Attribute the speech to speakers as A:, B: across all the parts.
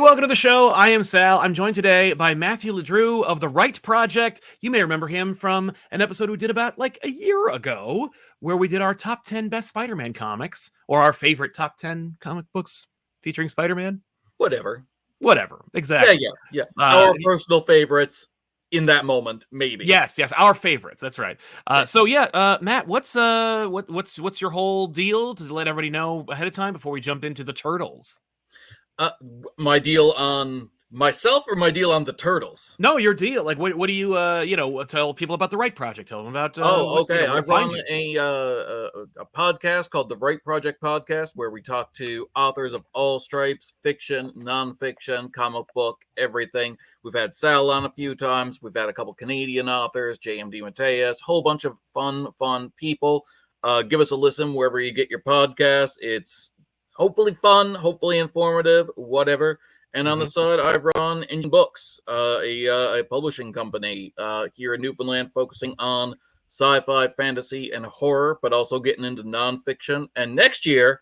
A: welcome to the show. I am Sal. I'm joined today by Matthew LeDrew of The Right Project. You may remember him from an episode we did about like a year ago, where we did our top 10 best Spider-Man comics, or our favorite top 10 comic books featuring Spider-Man.
B: Whatever,
A: exactly.
B: Yeah. Our personal favorites in that moment, maybe.
A: Yes, our favorites. That's right. Matt, what's your whole deal to let everybody know ahead of time before we jump into the Turtles?
B: My deal on myself or my deal on the Turtles?
A: No, your deal. Like, what do you, tell people about The Right Project? Tell them about.
B: Okay. I run a podcast called The Right Project Podcast, where we talk to authors of all stripes, fiction, nonfiction, comic book, everything. We've had Sal on a few times. We've had a couple Canadian authors, JMD Mateus, whole bunch of fun people. Give us a listen wherever you get your podcasts. It's hopefully fun, hopefully informative, whatever. And on the side, I run Engine Books, a publishing company here in Newfoundland, focusing on sci-fi, fantasy, and horror, but also getting into nonfiction. And next year,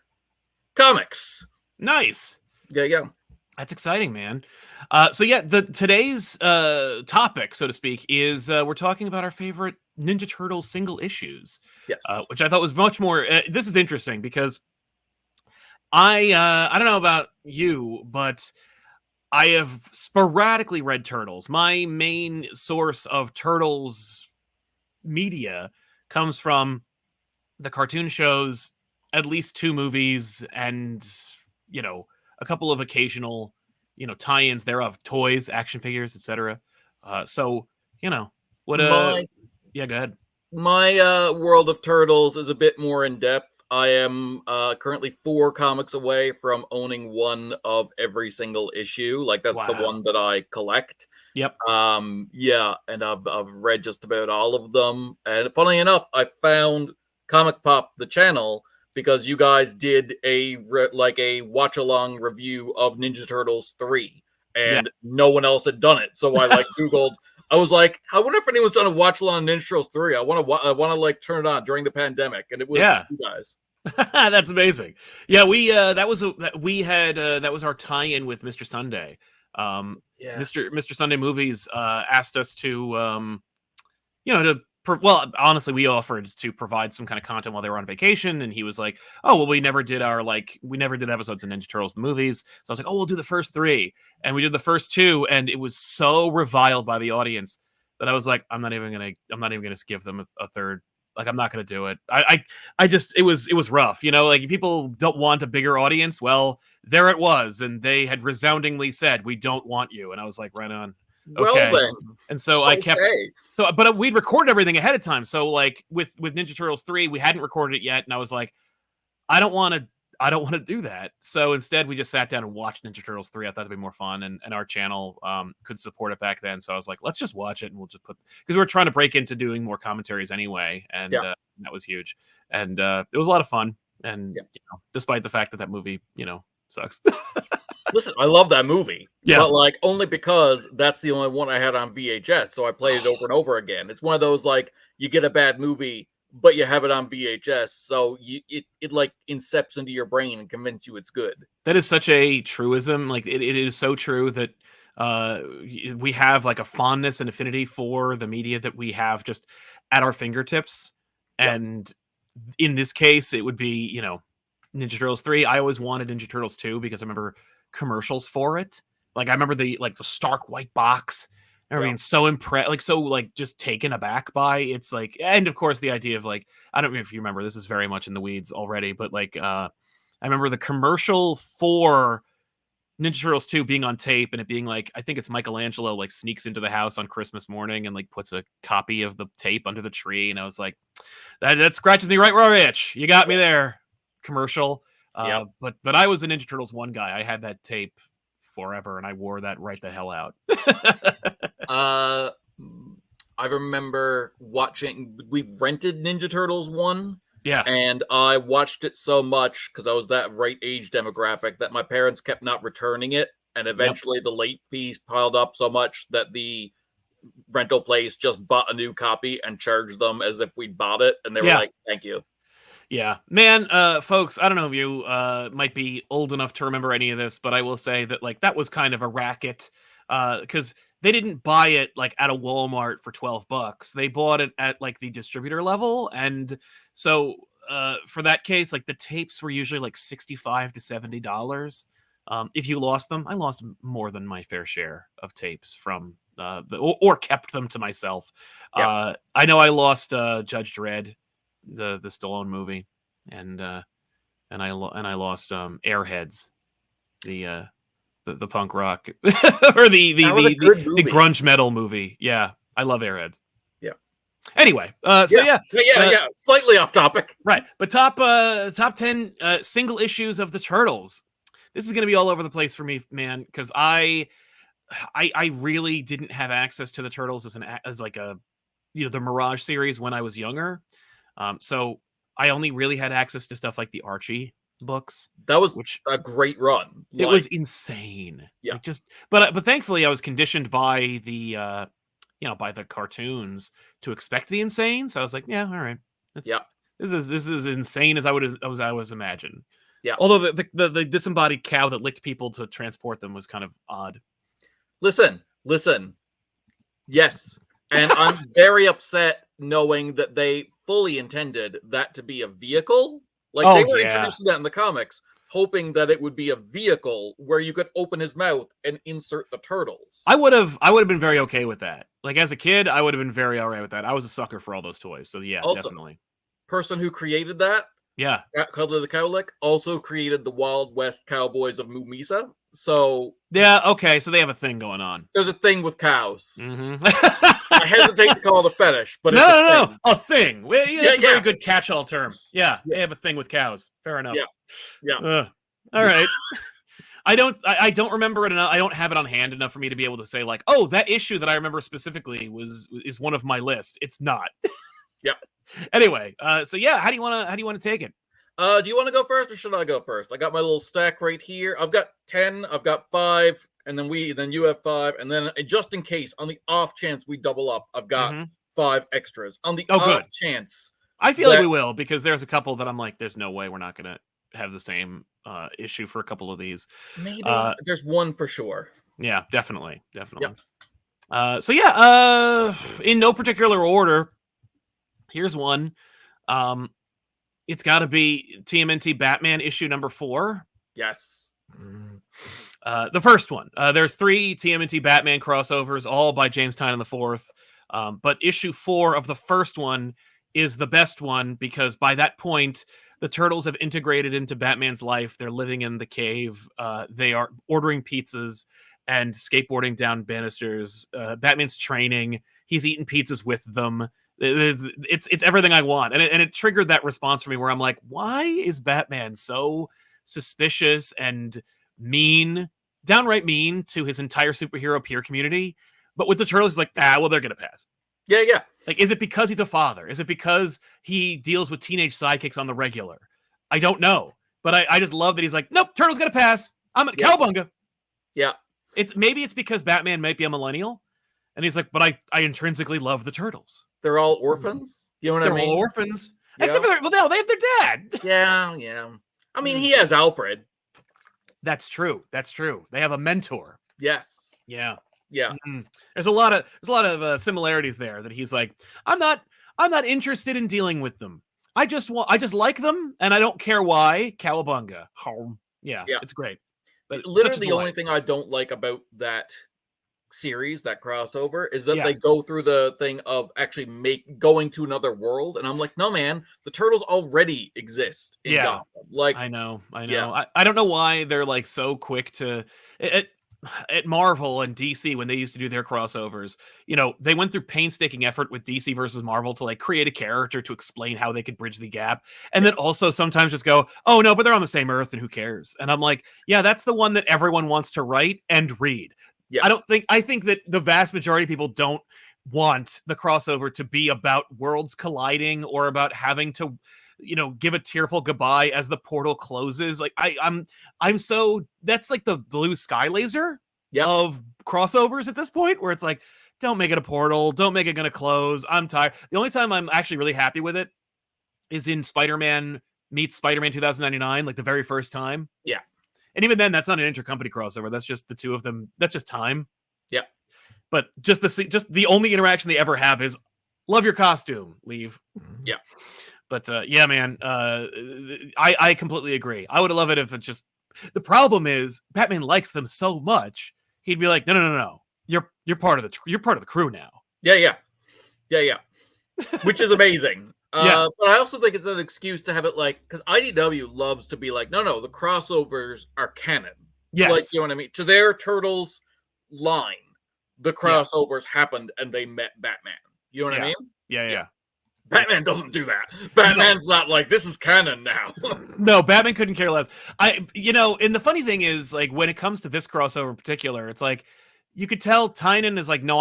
B: comics.
A: Nice.
B: Yeah.
A: That's exciting, man. Today's topic, so to speak, is we're talking about our favorite Ninja Turtles single issues.
B: Yes.
A: Which I thought was much more. This is interesting because I don't know about you, but I have sporadically read Turtles. My main source of Turtles media comes from the cartoon shows, at least 2 movies, and, a couple of occasional, tie-ins thereof, toys, action figures, etc. Go ahead.
B: My world of Turtles is a bit more in-depth. I am currently 4 comics away from owning one of every single issue. Like, that's the one that I collect.
A: Yep.
B: Yeah, and I've read just about all of them. And funnily enough, I found ComicPop, the channel, because you guys did a watch-along review of Ninja Turtles 3, and no one else had done it. So I Googled. I was like, I wonder if anyone's done a watch along Ninja Turtles 3. I want to turn it on during the pandemic, and it was you guys.
A: That's amazing. Yeah, that was our tie-in with Mr. Sunday. Mr. Sunday Movies asked us to honestly, we offered to provide some kind of content while they were on vacation, and he was like, "Oh, well, we never did episodes of Ninja Turtles the movies." So I was like, "Oh, we'll do the first 3," and we did the first 2, and it was so reviled by the audience that I was like, "I'm not even gonna give them a third. Like, I'm not gonna do it." It was rough, Like, people don't want a bigger audience. Well, there it was, and they had resoundingly said, "We don't want you," and I was like, "Right on." Okay.
B: Well, then.
A: And so I kept but we'd recorded everything ahead of time. So like with Ninja Turtles 3, we hadn't recorded it yet, and I was like, I don't want to do that. So instead we just sat down and watched Ninja Turtles 3. I thought it'd be more fun, and our channel could support it back then. So I was like, let's just watch it, and we'll just because we were trying to break into doing more commentaries anyway, and that was huge. And it was a lot of fun. And despite the fact that movie, sucks.
B: Listen, I love that movie,
A: but
B: only because that's the only one I had on VHS, so I played it over and over again. It's one of those you get a bad movie, but you have it on VHS, so it incepts into your brain and convinces you it's good.
A: That is such a truism. Like, it is so true that we have a fondness and affinity for the media that we have just at our fingertips, and in this case, it would be Ninja Turtles 3. I always wanted Ninja Turtles 2 because I remember commercials for it. I remember the stark white box. I mean, so impressed, just taken aback by it's and of course the idea of I don't know if you remember, this is very much in the weeds already, but I remember the commercial for Ninja Turtles 2 being on tape, and it being I think it's Michelangelo sneaks into the house on Christmas morning and puts a copy of the tape under the tree, and I was like, that scratches me right where I itch. You got me there, commercial. But I was a Ninja Turtles 1 guy. I had that tape forever, and I wore that right the hell out.
B: I remember we rented Ninja Turtles 1.
A: Yeah.
B: And I watched it so much because I was that right age demographic that my parents kept not returning it. And eventually the late fees piled up so much that the rental place just bought a new copy and charged them as if we'd bought it. And they were like, thank you.
A: Yeah, man, folks, I don't know if you might be old enough to remember any of this, but I will say that like that was kind of a racket because they didn't buy it like at a Walmart for $12. They bought it at like the distributor level, and so for that case, like the tapes were usually like $65 to $70. If you lost them, I lost more than my fair share of tapes from or kept them to myself.
B: Yeah.
A: I know I lost Judge Dredd, the Stallone movie, and I lost Airheads, the punk rock or
B: That was a good
A: the
B: movie.
A: grunge metal movie. Yeah, I love Airheads.
B: Yeah.
A: Anyway, so yeah,
B: slightly off topic.
A: right. But top 10 single issues of the Turtles. This is going to be all over the place for me, man, because I really didn't have access to the Turtles as like a the Mirage series when I was younger. So I only really had access to stuff like the Archie books.
B: That was
A: which
B: a great run.
A: It was insane.
B: Yeah.
A: Like but thankfully I was conditioned by the by the cartoons to expect the insane. So I was like, yeah, all right. This is insane as I was imagined.
B: Yeah.
A: Although the disembodied cow that licked people to transport them was kind of odd.
B: Listen. Yes. And I'm very upset knowing that they fully intended that to be a vehicle. Like they were introducing that in the comics, hoping that it would be a vehicle where you could open his mouth and insert the turtles.
A: I would have been very okay with that. Like as a kid, I would have been very all right with that. I was a sucker for all those toys. So yeah,
B: also,
A: definitely.
B: Person who created that, Cuddler the Cowlick, also created the Wild West Cowboys of Mumisa. So
A: yeah, okay, so they have a thing going on.
B: There's a thing with cows.
A: Mm-hmm.
B: I hesitate to call it a fetish, but
A: no, a thing. It's a very good catch-all term. Yeah, they have a thing with cows. Fair enough.
B: Yeah.
A: All right. I don't remember it enough. I don't have it on hand enough for me to be able to say like, oh, that issue that I remember specifically is one of my list. It's not.
B: Yeah.
A: Anyway, so yeah, how do you want to take it?
B: Do you want to go first or should I go first? I got my little stack right here. I've got 10, I've got 5, and then you have 5, and then just in case, on the off chance we double up, I've got 5 extras. On the off chance.
A: I feel like we will, because there's a couple that I'm like, there's no way we're not gonna have the same issue for a couple of these.
B: Maybe there's one for sure.
A: Yeah, definitely.
B: Yep.
A: So yeah, in no particular order, here's one. It's got to be TMNT Batman issue number 4.
B: Yes.
A: The first one. There's 3 TMNT Batman crossovers, all by James Tynion IV. But issue 4 of the first one is the best one, because by that point, the Turtles have integrated into Batman's life. They're living in the cave. They are ordering pizzas and skateboarding down banisters. Batman's training. He's eating pizzas with them. It's everything I want, and it triggered that response for me where I'm like, why is Batman so suspicious and mean, downright mean to his entire superhero peer community, but with the Turtles, it's like, well, they're gonna pass.
B: Yeah.
A: Like, is it because he's a father? Is it because he deals with teenage sidekicks on the regular? I don't know, but I just love that he's like, nope, Turtles gonna pass. I'm at Cowabunga.
B: Yeah.
A: Maybe it's because Batman might be a millennial, and he's like, but I intrinsically love the Turtles.
B: They're all orphans. You know what I mean?
A: They're all orphans. Yeah. Except for no, they have their dad.
B: Yeah. I mean, he has Alfred.
A: That's true. They have a mentor.
B: Yes.
A: Yeah.
B: Mm-hmm.
A: There's a lot of similarities there. That he's like, I'm not interested in dealing with them. I just like them, and I don't care why. Cowabunga. Yeah, it's great. But
B: literally, the only thing I don't like about that series, that crossover, is that they go through the thing of actually going to another world, and I'm like, no, man, the Turtles already exist in Gotham. Like,
A: I know. I don't know why they're like so quick to at Marvel and DC when they used to do their crossovers. They went through painstaking effort with DC versus Marvel to like create a character to explain how they could bridge the gap, and then also sometimes just go, oh no, but they're on the same Earth and who cares? And I'm like, yeah, that's the one that everyone wants to write and read. Yeah. I think that the vast majority of people don't want the crossover to be about worlds colliding or about having to, give a tearful goodbye as the portal closes. Like I'm so, that's like the blue sky laser of crossovers at this point, where it's like, don't make it a portal. Don't make it going to close. I'm tired. The only time I'm actually really happy with it is in Spider-Man meets Spider-Man 2099, like the very first time.
B: Yeah.
A: And even then, that's not an intercompany crossover. That's just the two of them. That's just time.
B: Yeah.
A: But just the only interaction they ever have is, love your costume, leave.
B: Yeah.
A: But yeah, man, I completely agree. I would love it if it just, the problem is Batman likes them so much. He'd be like, no. You're part of the crew now.
B: Yeah. Which is amazing.
A: Yeah.
B: But I also think it's an excuse to have it like, because IDW loves to be like, no, the crossovers are canon.
A: Yes.
B: Like, you know what I mean? To their Turtles line, the crossovers happened and they met Batman. You know what I mean?
A: Yeah.
B: Batman doesn't do that. Batman's not like, this is canon now.
A: No, Batman couldn't care less. And the funny thing is, like, when it comes to this crossover in particular, it's like, you could tell Tynan is like, no,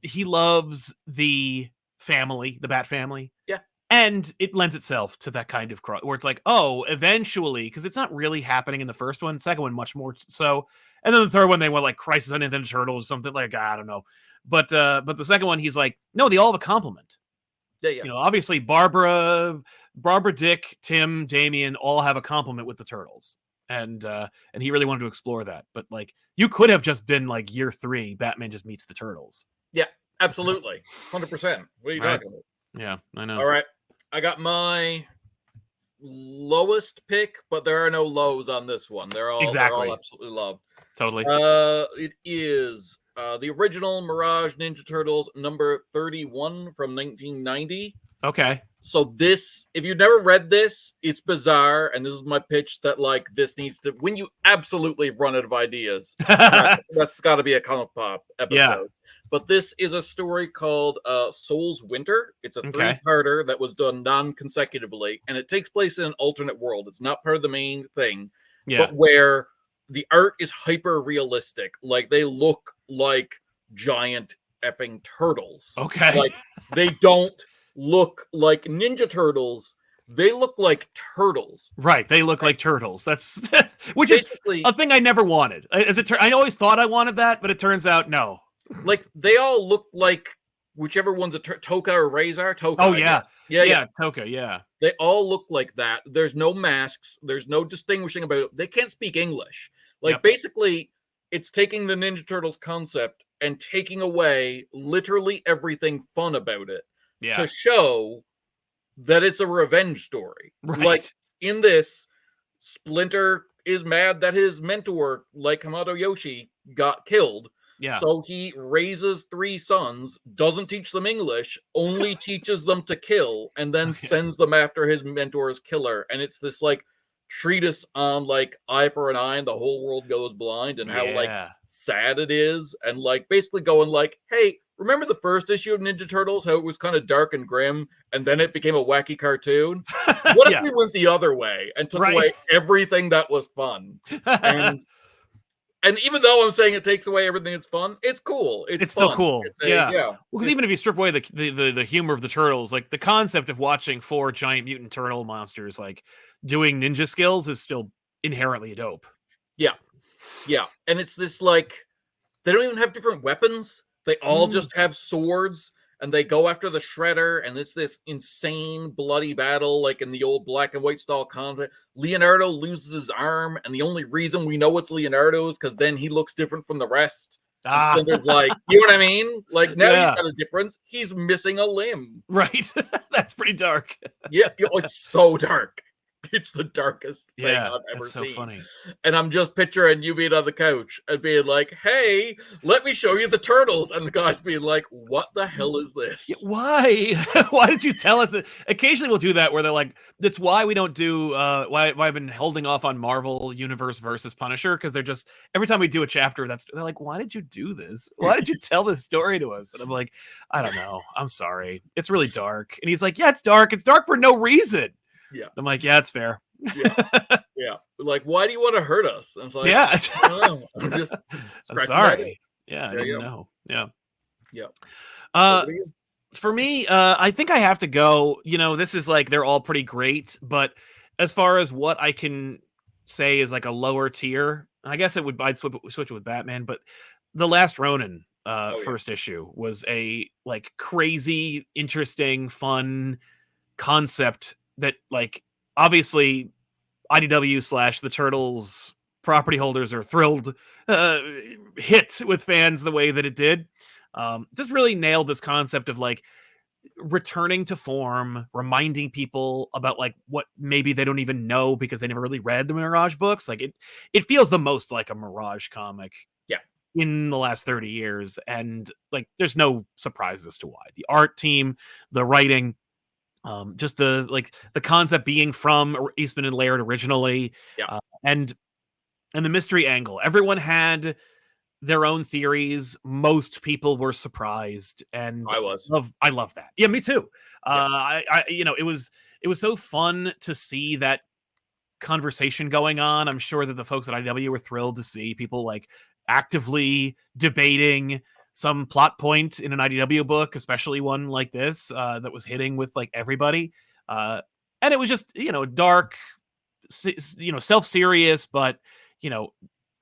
A: he loves the family, the Bat family.
B: Yeah.
A: And it lends itself to that kind of cross where it's like, oh, eventually, because it's not really happening in the first one, second one much more so. And then the third one, they went like Crisis on Infinite Turtles or something, like, I don't know. But the second one, he's like, no, they all have a compliment.
B: Yeah.
A: Obviously Barbara, Dick, Tim, Damian all have a compliment with the Turtles. And he really wanted to explore that. But like, you could have just been like year 3, Batman just meets the Turtles.
B: Yeah, absolutely. 100%. What are you talking about?
A: Yeah, I know.
B: All right. I got my lowest pick, but there are no lows on this one. They're all absolutely loved.
A: Totally.
B: It is the original Mirage Ninja Turtles number 31 from 1990.
A: Okay.
B: So this, if you've never read this, it's bizarre, and this is my pitch that like this needs to, when you absolutely run out of ideas, that's got to be a Comic Pop episode.
A: Yeah.
B: But this is a story called Soul's Winter. It's a 3-parter that was done non-consecutively, and it takes place in an alternate world. It's not part of the main thing, but where the art is hyper realistic. Like they look like giant effing turtles.
A: Okay.
B: Like they don't look like Ninja Turtles. They look like turtles.
A: Right. They look like turtles. That's which basically is a thing I never wanted. I always thought I wanted that, but it turns out no.
B: Like they all look like whichever one's a Toka or Razor. Toka.
A: Oh yeah.
B: Yeah.
A: Toka. Yeah.
B: They all look like that. There's no masks. There's no distinguishing about it. They can't speak English. Like basically, it's taking the Ninja Turtles concept and taking away literally everything fun about it to show that it's a revenge story.
A: Right.
B: Like in this, Splinter is mad that his mentor, like Hamato Yoshi, got killed.
A: Yeah.
B: So he raises 3 sons, doesn't teach them English, only teaches them to kill, and then sends them after his mentor's killer. And it's this like treatise on like eye for an eye and the whole world goes blind and how like sad it is. And like basically going like, hey, remember the first issue of Ninja Turtles, how it was kind of dark and grim and then it became a wacky cartoon? What if we went the other way and took away everything that was fun? And even though I'm saying it takes away everything that's fun, it's cool. It's fun.
A: Still cool.
B: Well,
A: because even if you strip away the humor of the turtles, like the concept of watching 4 giant mutant turtle monsters like doing ninja skills is still inherently dope. Yeah.
B: And it's this like, they don't even have different weapons. They all just have swords. And they go after the Shredder, and it's this insane bloody battle, like in the old black and white style content. Leonardo loses his arm, and the only reason we know it's Leonardo is because then he looks different from the rest. Splinter's like, you know what I mean? Like now he's got a difference. He's missing a limb.
A: Right. That's pretty dark.
B: It's so dark. It's the darkest thing I've ever seen.
A: So funny.
B: And I'm just picturing you being on the couch and being like, hey, let me show you the turtles. And the guys being like, what the hell is this?
A: Why? Why did you tell us that? Occasionally we'll do that where they're like, that's why we don't do, why I've been holding off on Marvel Universe versus Punisher. Because they're just, every time we do a chapter, they're like, why did you do this? Why did you tell this story to us? And I'm like, I don't know. I'm sorry. It's really dark. And he's like, yeah, it's dark. It's dark for no reason.
B: Yeah.
A: I'm like, yeah, it's fair.
B: Yeah. Like, why do you want to hurt us? And it's like,
A: I
B: don't know. I'm just
A: I'm sorry. I didn't know. For me, I think I have to go, this is like, they're all pretty great, but as far as what I can say is like a lower tier, I guess I'd switch it with Batman, but the Last Ronin first issue was a like crazy, interesting, fun, concept that, like, obviously IDW / the Turtles property holders are thrilled hit with fans the way that it did. Just really nailed this concept of like returning to form, reminding people about like what maybe they don't even know because they never really read the Mirage books. Like it feels the most like a Mirage comic.
B: Yeah.
A: In the last 30 years. And like there's no surprise as to why. The art team, the writing, just the concept being from Eastman and Laird originally.
B: Yeah.
A: And the mystery angle. Everyone had their own theories. Most people were surprised, and
B: I was.
A: I love that. Yeah, me too.
B: Yeah.
A: It was so fun to see that conversation going on. I'm sure that the folks at IW were thrilled to see people like actively debating some plot point in an IDW book, especially one like this that was hitting with like everybody. And it was just, dark, self-serious, but,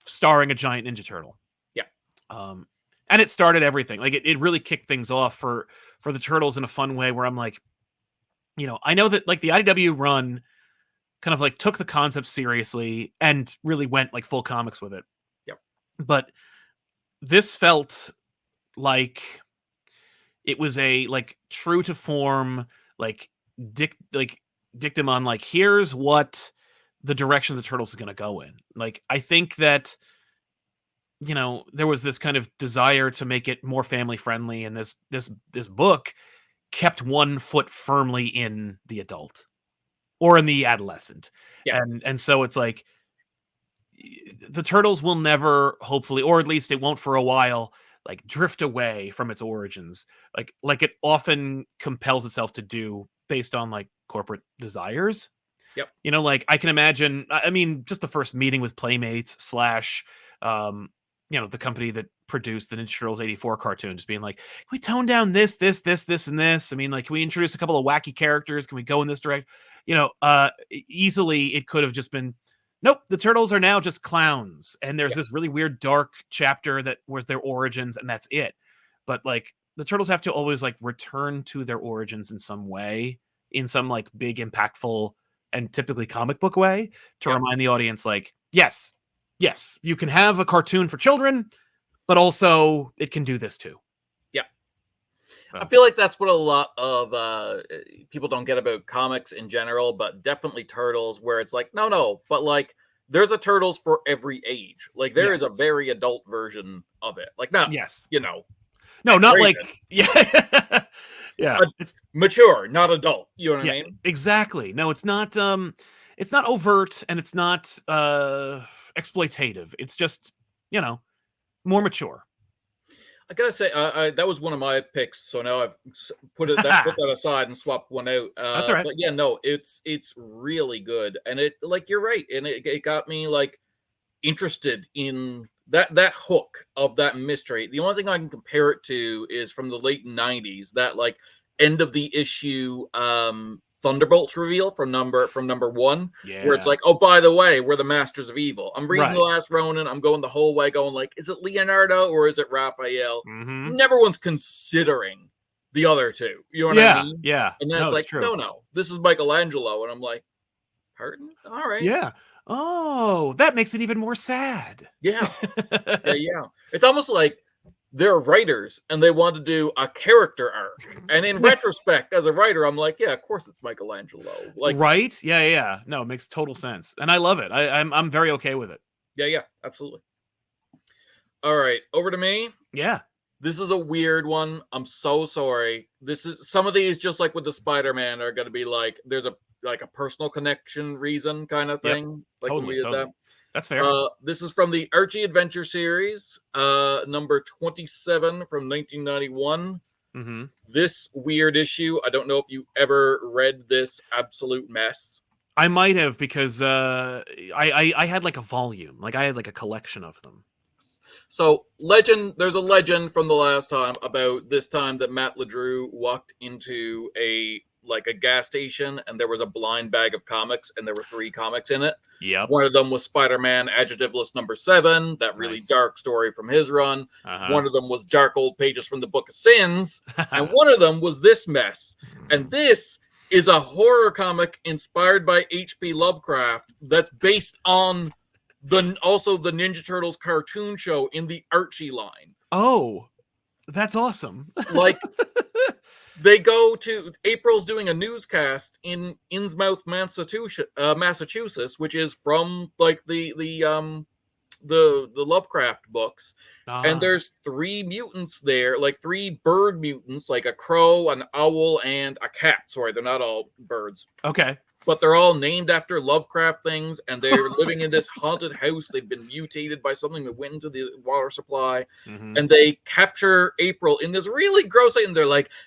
A: starring a giant Ninja Turtle.
B: Yeah.
A: And it started everything. Like it really kicked things off for the Turtles in a fun way where I'm like, I know that like the IDW run kind of like took the concept seriously and really went like full comics with it.
B: Yep.
A: But this felt like it was a like true to form, like dictum on like, here's what the direction the Turtles is going to go in. Like, I think that, there was this kind of desire to make it more family friendly. And this book kept one foot firmly in the adult or in the adolescent.
B: Yeah.
A: And so it's like the Turtles will never, hopefully, or at least it won't for a while, like drift away from its origins. Like it often compels itself to do based on like corporate desires.
B: Yep.
A: Like I can imagine, I mean, just the first meeting with Playmates / the company that produced the Ninja Turtles '84 cartoon, just being like, can we tone down this, and this? I mean, like, can we introduce a couple of wacky characters? Can we go in this direction? Easily it could have just been, nope, the Turtles are now just clowns. And there's this really weird dark chapter that was their origins, and that's it. But like the Turtles have to always like return to their origins in some way, in some like big, impactful, and typically comic book way to remind the audience, like, yes, you can have a cartoon for children, but also it can do this too.
B: Yeah. I feel like that's what a lot of people don't get about comics in general, but definitely Turtles, where it's like, no, but like there's a Turtles for every age. Like there is a very adult version of it. Like not,
A: no, not like, yeah,
B: it's mature, not adult. You know what I mean?
A: Exactly. No, it's not overt, and it's not exploitative. It's just, more mature.
B: I gotta say, that was one of my picks. So now I've put that aside and swapped one out.
A: That's all right.
B: But yeah, no, it's really good, and it, like, you're right, and it got me like interested in that hook of that mystery. The only thing I can compare it to is from the late '90s, that like end of the issue Thunderbolts reveal from number 1, where it's like, oh, by the way, we're the masters of evil. I'm reading The Last Ronin. I'm going the whole way going like, is it Leonardo or is it Raphael?
A: Mm-hmm.
B: Never one's considering the other two. You know what I mean?
A: Yeah.
B: And then it's like, no, this is Michelangelo. And I'm like, pardon? All right.
A: Yeah. Oh, that makes it even more sad.
B: Yeah. Yeah. It's almost like they're writers and they want to do a character arc. And in retrospect, as a writer, I'm like, yeah, of course it's Michelangelo. Like,
A: right? Yeah. No, it makes total sense. And I love it. I'm very okay with it.
B: Yeah, absolutely. All right, over to me.
A: Yeah.
B: This is a weird one. I'm so sorry. Some of these, just like with the Spider-Man, are going to be like, there's a personal connection reason kind of thing. Like
A: totally,
B: when we did that.
A: That's fair.
B: This is from the Archie Adventure series, number 27 from 1991.
A: Mm-hmm.
B: This weird issue, I don't know if you ever read this absolute mess.
A: I might have, because I had like a volume. Like I had like a collection of them.
B: So there's a legend from the last time about this time that Matt LeDrew walked into a gas station, and there was a blind bag of comics, and there were 3 comics in it.
A: Yep.
B: One of them was Spider-Man Adjective List number 7, that really dark story from his run. One of them was Dark Old Pages from the Book of Sins, and one of them was this mess. And this is a horror comic inspired by H.P. Lovecraft that's based on also the Ninja Turtles cartoon show in the Archie line.
A: Oh, that's awesome.
B: Like, they go to April's doing a newscast in Innsmouth, Massachusetts, which is from like the Lovecraft books. And there's 3 mutants there, like 3 bird mutants, like a crow, an owl, and a cat. Sorry, they're not all birds.
A: Okay.
B: But they're all named after Lovecraft things, and they're living in this haunted house. They've been mutated by something that went into the water supply.
A: Mm-hmm.
B: And they capture April in this really gross thing. And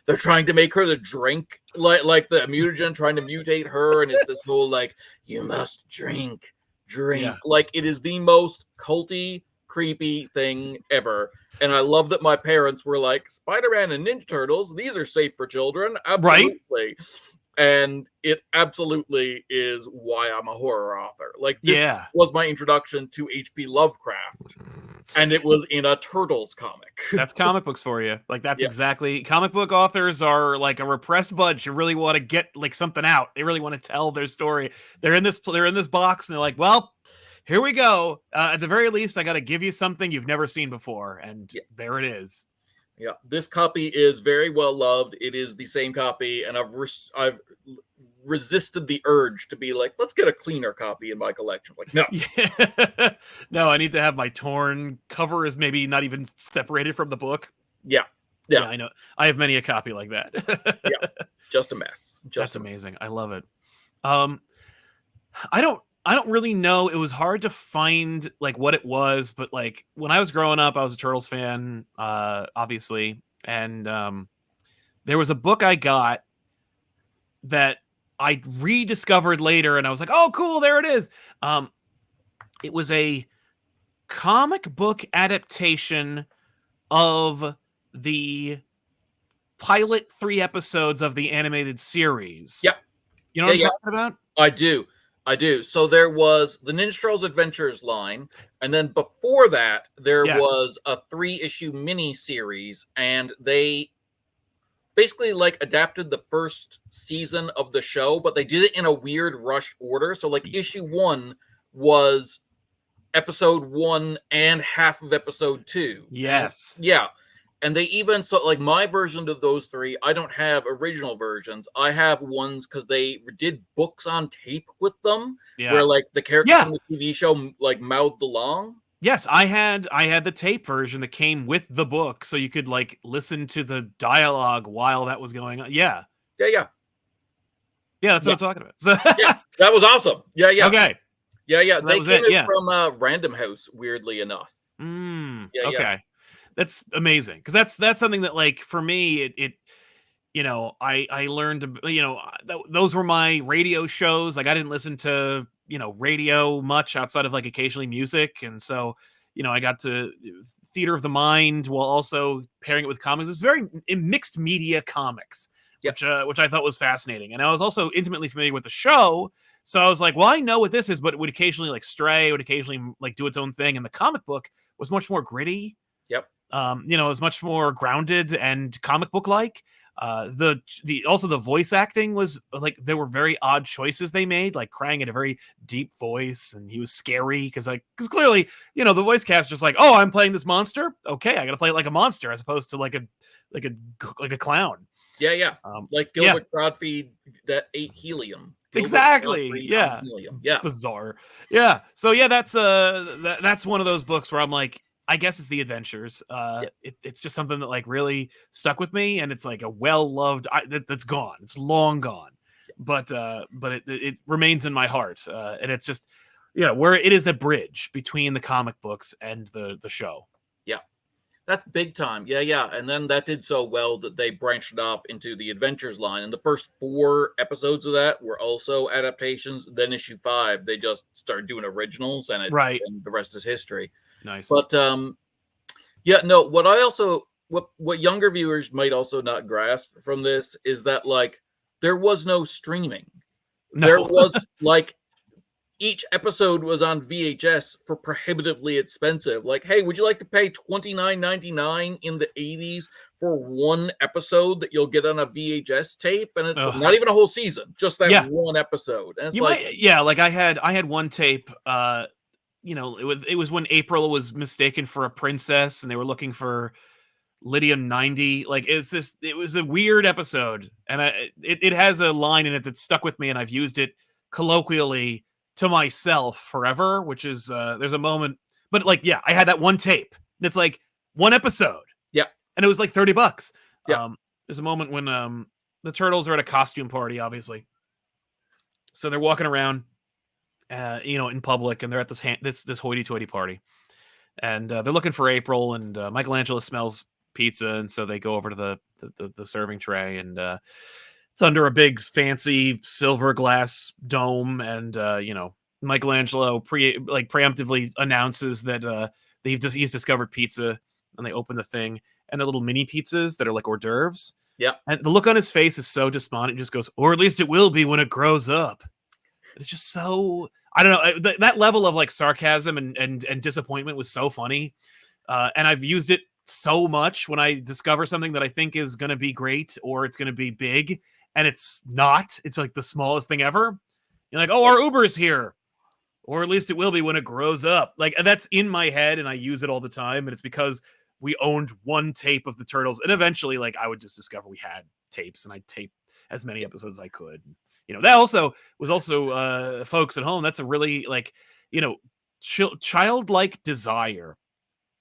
B: they're trying to make her to drink, like the mutagen trying to mutate her. And it's this whole, like, you must drink. Yeah. Like, it is the most culty, creepy thing ever. And I love that my parents were like, Spider-Man and Ninja Turtles, these are safe for children. Absolutely. Right? And it absolutely is why I'm a horror author. Like, this was my introduction to H.P. Lovecraft. And it was in a Turtles comic.
A: That's comic books for you. Like, that's exactly... Comic book authors are like a repressed bunch who really want to get like something out. They really want to tell their story. They're in this box and they're like, well, here we go. At the very least, I got to give you something you've never seen before. And there it is.
B: Yeah, this copy is very well loved. It is the same copy, and I've resisted the urge to be like, let's get a cleaner copy in my collection. Like, no.
A: Yeah. No, I need to have my torn cover is maybe not even separated from the book.
B: Yeah.
A: I know. I have many a copy like that.
B: Yeah, just a mess.
A: That's amazing. I love it. I don't really know. It was hard to find like what it was, but like when I was growing up, I was a Turtles fan, obviously. And there was a book I got that I rediscovered later and I was like, oh, cool. There it is. It was a comic book adaptation of the pilot 3 episodes of the animated series.
B: Yep.
A: You know what I'm talking about?
B: I do. So there was the Ninja Turtles Adventures line, and then before that, there was a 3-issue mini series, and they basically like adapted the first season of the show, but they did it in a weird rushed order. So like issue 1 was episode 1 and half of episode 2.
A: Yes.
B: And they even, so like my version of those 3, I don't have original versions. I have ones because they did books on tape with them, where like the characters in the TV show like mouthed along.
A: Yes, I had the tape version that came with the book, so you could like listen to the dialogue while that was going on. Yeah, that's what I'm talking about. So
B: that was awesome.
A: Okay.
B: They came in from Random House, weirdly enough.
A: Okay. That's amazing because that's something that like for me it you know I learned to, you know, those were my radio shows. Like I didn't listen to, you know, radio much outside of like occasionally music, and so, you know, I got to theater of the mind while also pairing it with comics. It was very mixed media comics, which I thought was fascinating, and I was also intimately familiar with the show. So I was like, well, I know what this is, but it would occasionally like stray, would occasionally like do its own thing, and the comic book was much more gritty. You know, it was much more grounded and comic book like. Also the voice acting was like, there were very odd choices they made, like Krang had a very deep voice and he was scary because clearly, you know, the voice cast just like, oh, I'm playing this monster. Okay, I got to play it like a monster as opposed to like a clown.
B: Like Gilbert Gottfried that ate helium.
A: Exactly.
B: Helium.
A: Bizarre. So that's one of those books where I'm like, I guess it's the adventures. It's just something that like really stuck with me, and it's like a well-loved that's gone. It's long gone, but it remains in my heart, and it's just where it is the bridge between the comic books and the show.
B: That's big time. And then that did so well that they branched it off into the Adventures line, and the first 4 episodes of that were also adaptations. Then issue 5, they just started doing originals, and and the rest is history.
A: Nice.
B: But what younger viewers might also not grasp from this is that like there was no streaming. There was like each episode was on VHS for prohibitively expensive. Like, hey, would you like to pay $29.99 in the 80s for one episode that you'll get on a VHS tape? And it's not even a whole season, just that one episode. And it's
A: like I had one tape. You know, it was when April was mistaken for a princess, and they were looking for Lydium 90. Like, it was a weird episode, and it has a line in it that stuck with me, and I've used it colloquially to myself forever, which is there's a moment, but like, yeah, I had that one tape, and it's like one episode, and it was like $30. There's a moment when the turtles are at a costume party, obviously, so they're walking around, you know, in public, and they're at this hoity-toity party, and they're looking for April, and Michelangelo smells pizza, and so they go over to the serving tray, and it's under a big fancy silver glass dome, and you know, Michelangelo preemptively announces that he's discovered pizza, and they open the thing, and they're little mini pizzas that are like hors d'oeuvres. And the look on his face is so despondent. He just goes, "Or at least it will be when it grows up." It's just so, I don't know, that level of like sarcasm and disappointment was so funny, and I've used it so much when I discover something that I think is going to be great or it's going to be big, and it's not. It's like the smallest thing ever. You're like, "Oh, our Uber's here," or at least it will be when it grows up. Like, that's in my head, and I use it all the time, and it's because we owned one tape of the Turtles, and eventually, like, I would just discover we had tapes, and I'd tape as many episodes as I could. You know, that also was folks at home. That's a really, like, you know, childlike desire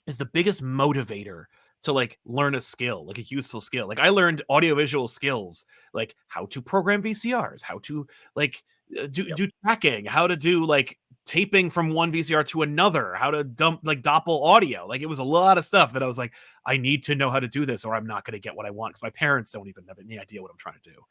A: is the biggest motivator to like learn a skill, like a useful skill. Like, I learned audiovisual skills, like how to program VCRs, how to like do tracking, how to do like taping from one VCR to another, how to dump like doppel audio. Like, it was a lot of stuff that I was like, I need to know how to do this, or I'm not going to get what I want, because my parents don't even have any idea what I'm trying to do.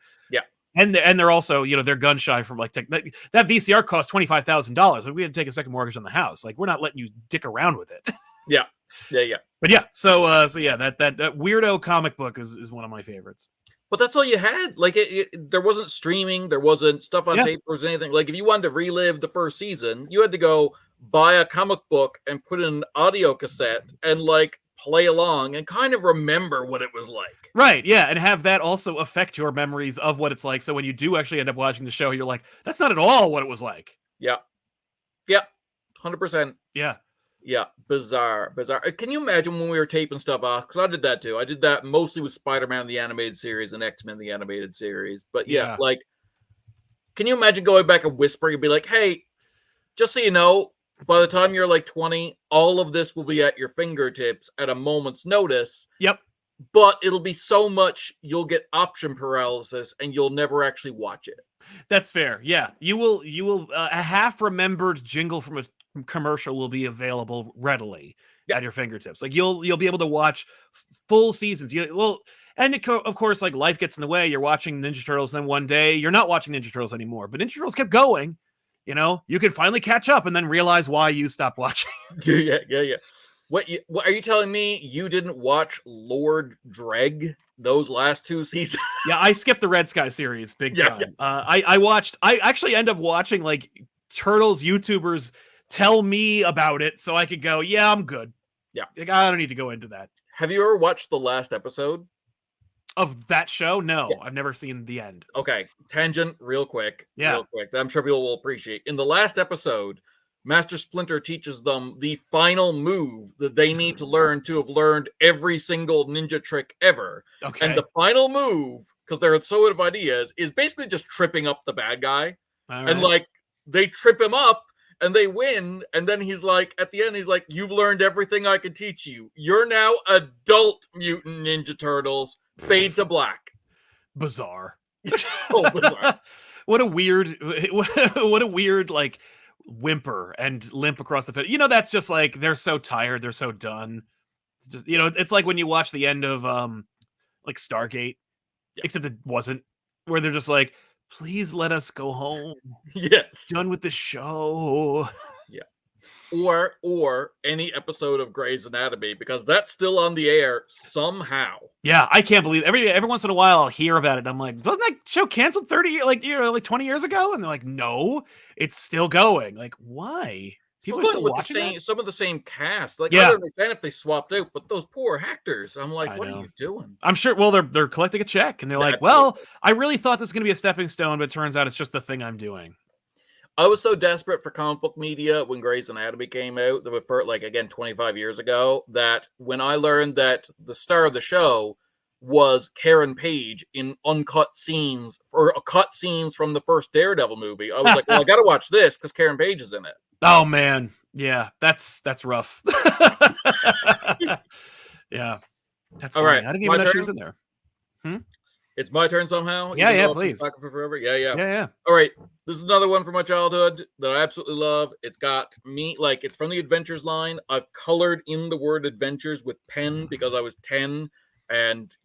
A: And they're also, you know, they're gun shy from like that VCR cost $25,000. Like, we had to take a second mortgage on the house. Like, we're not letting you dick around with it. But yeah, so yeah, that weirdo comic book is one of my favorites.
B: But that's all you had. Like, there wasn't streaming, there wasn't stuff on tape, or anything. Like, if you wanted to relive the first season, you had to go buy a comic book and put in an audio cassette and like play along and kind of remember what it was like.
A: Right, yeah, and have that also affect your memories of what it's like. So when you do actually end up watching the show, you're like, that's not at all what it was like.
B: 100%. Bizarre. Can you imagine when we were taping stuff off? Because I did that too. I did that mostly with Spider-Man the animated series and X-Men the animated series. But like, can you imagine going back and whispering and be like, hey, just so you know, by the time you're like 20, all of this will be at your fingertips at a moment's notice. But it'll be so much, you'll get option paralysis and you'll never actually watch it.
A: That's fair. Yeah, you will. A half-remembered jingle from a commercial will be available readily at your fingertips. Like, you'll be able to watch full seasons. And of course, like, life gets in the way. You're watching Ninja Turtles, and then one day you're not watching Ninja Turtles anymore. But Ninja Turtles kept going. You know, you can finally catch up and then realize why you stopped watching.
B: Yeah. What are you telling me? You didn't watch Lord Dreg those last two seasons?
A: Yeah, I skipped the Red Sky series big time. I actually end up watching like Turtles YouTubers tell me about it so I could go, yeah, I'm good. Like, I don't need to go into that.
B: Have you ever watched the last episode
A: of that show? No, I've never seen the end.
B: Okay, tangent real quick. I'm sure people will appreciate. In the last episode, Master Splinter teaches them the final move that they need to learn to have learned every single ninja trick ever. And the final move, because they're so out of ideas, is basically just tripping up the bad guy. And like, they trip him up and they win. And then he's like, at the end, he's like, you've learned everything I can teach you. You're now adult Mutant Ninja Turtles. Fade to black.
A: Bizarre.
B: So bizarre.
A: What a weird like whimper and limp across the pit. You know, that's just like, they're so tired, they're so done. It's just, you know, it's like when you watch the end of like Stargate, except it wasn't, where they're just like, please let us go home.
B: Yes.
A: Done with the show.
B: or any episode of Grey's Anatomy, because that's still on the air somehow.
A: Yeah, I can't believe every once in a while I'll hear about it. And I'm like, wasn't that show canceled 20 years ago? And they're like, no, it's still going. Like, why? People are still
B: with
A: watching that?
B: some of the same cast. Like, I
A: Yeah.
B: don't understand if they swapped out, but those poor actors. I'm like,
A: I
B: what
A: know.
B: are you doing?
A: I'm sure. Well, they're collecting a check, and they're like,
B: Absolutely.
A: well, I really thought this was going to be a stepping stone, but it turns out it's just the thing I'm doing.
B: I was so desperate for comic book media when Grey's Anatomy came out, like, again, 25 years ago, that when I learned that the star of the show was Karen Page in uncut scenes, or cut scenes from the first Daredevil movie, I was like, well, I got to watch this because Karen Page is in it.
A: Oh man, yeah, that's rough. Yeah, that's
B: all
A: funny.
B: right.
A: I didn't even know she was in there.
B: It's my turn somehow.
A: Yeah, please.
B: Back for forever. Yeah.
A: Yeah.
B: All right, this is another one from my childhood that I absolutely love. It's got me, like, it's from the Adventures line. I've colored in the word Adventures with pen because I was 10 and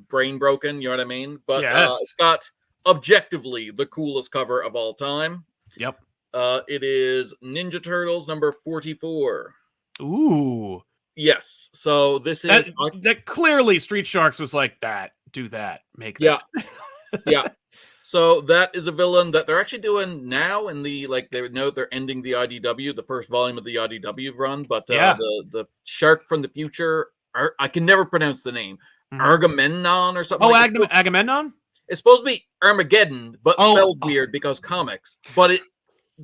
B: brain broken. You know what I mean? But it's got objectively the coolest cover of all time.
A: Yep.
B: It is Ninja Turtles number 44.
A: Ooh.
B: Yes. So this is
A: that clearly Street Sharks was like, that, do that, make that.
B: Yeah. So that is a villain that they're actually doing now in the, like, they're ending the IDW, the first volume of the IDW run, but the shark from the future, I can never pronounce the name. Argamemnon or something.
A: Agamemnon?
B: It's supposed to be Armageddon, but spelled weird because comics. But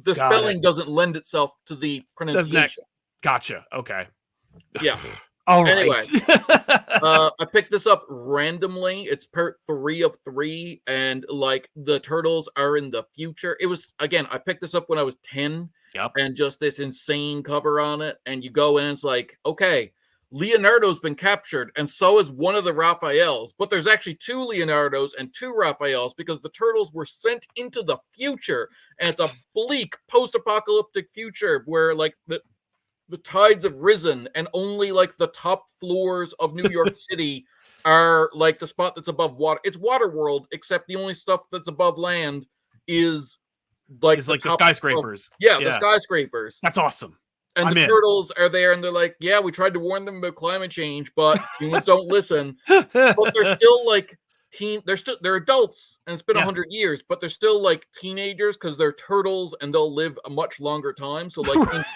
B: the spelling doesn't lend itself to the pronunciation.
A: Gotcha. Okay.
B: Yeah.
A: All right.
B: Anyway, I picked this up randomly. It's part 3 of 3, and, like, the turtles are in the future. It was, again, I picked this up when I was 10.
A: Yep.
B: And just this insane cover on it, and you go in and it's like, okay, Leonardo's been captured, and so is one of the Raphaels, but there's actually 2 Leonardos and 2 Raphaels because the turtles were sent into the future, and it's a bleak post-apocalyptic future where, like, the tides have risen, and only, like, the top floors of New York City are, like, the spot that's above water. It's Waterworld, except the only stuff that's above land is, like,
A: the skyscrapers.
B: The skyscrapers.
A: That's awesome.
B: And the turtles are there, and they're like, yeah, we tried to warn them about climate change, but humans don't listen. But they're still, like, they're adults, and it's been 100 years, but they're still, like, teenagers because they're turtles, and they'll live a much longer time. So, like,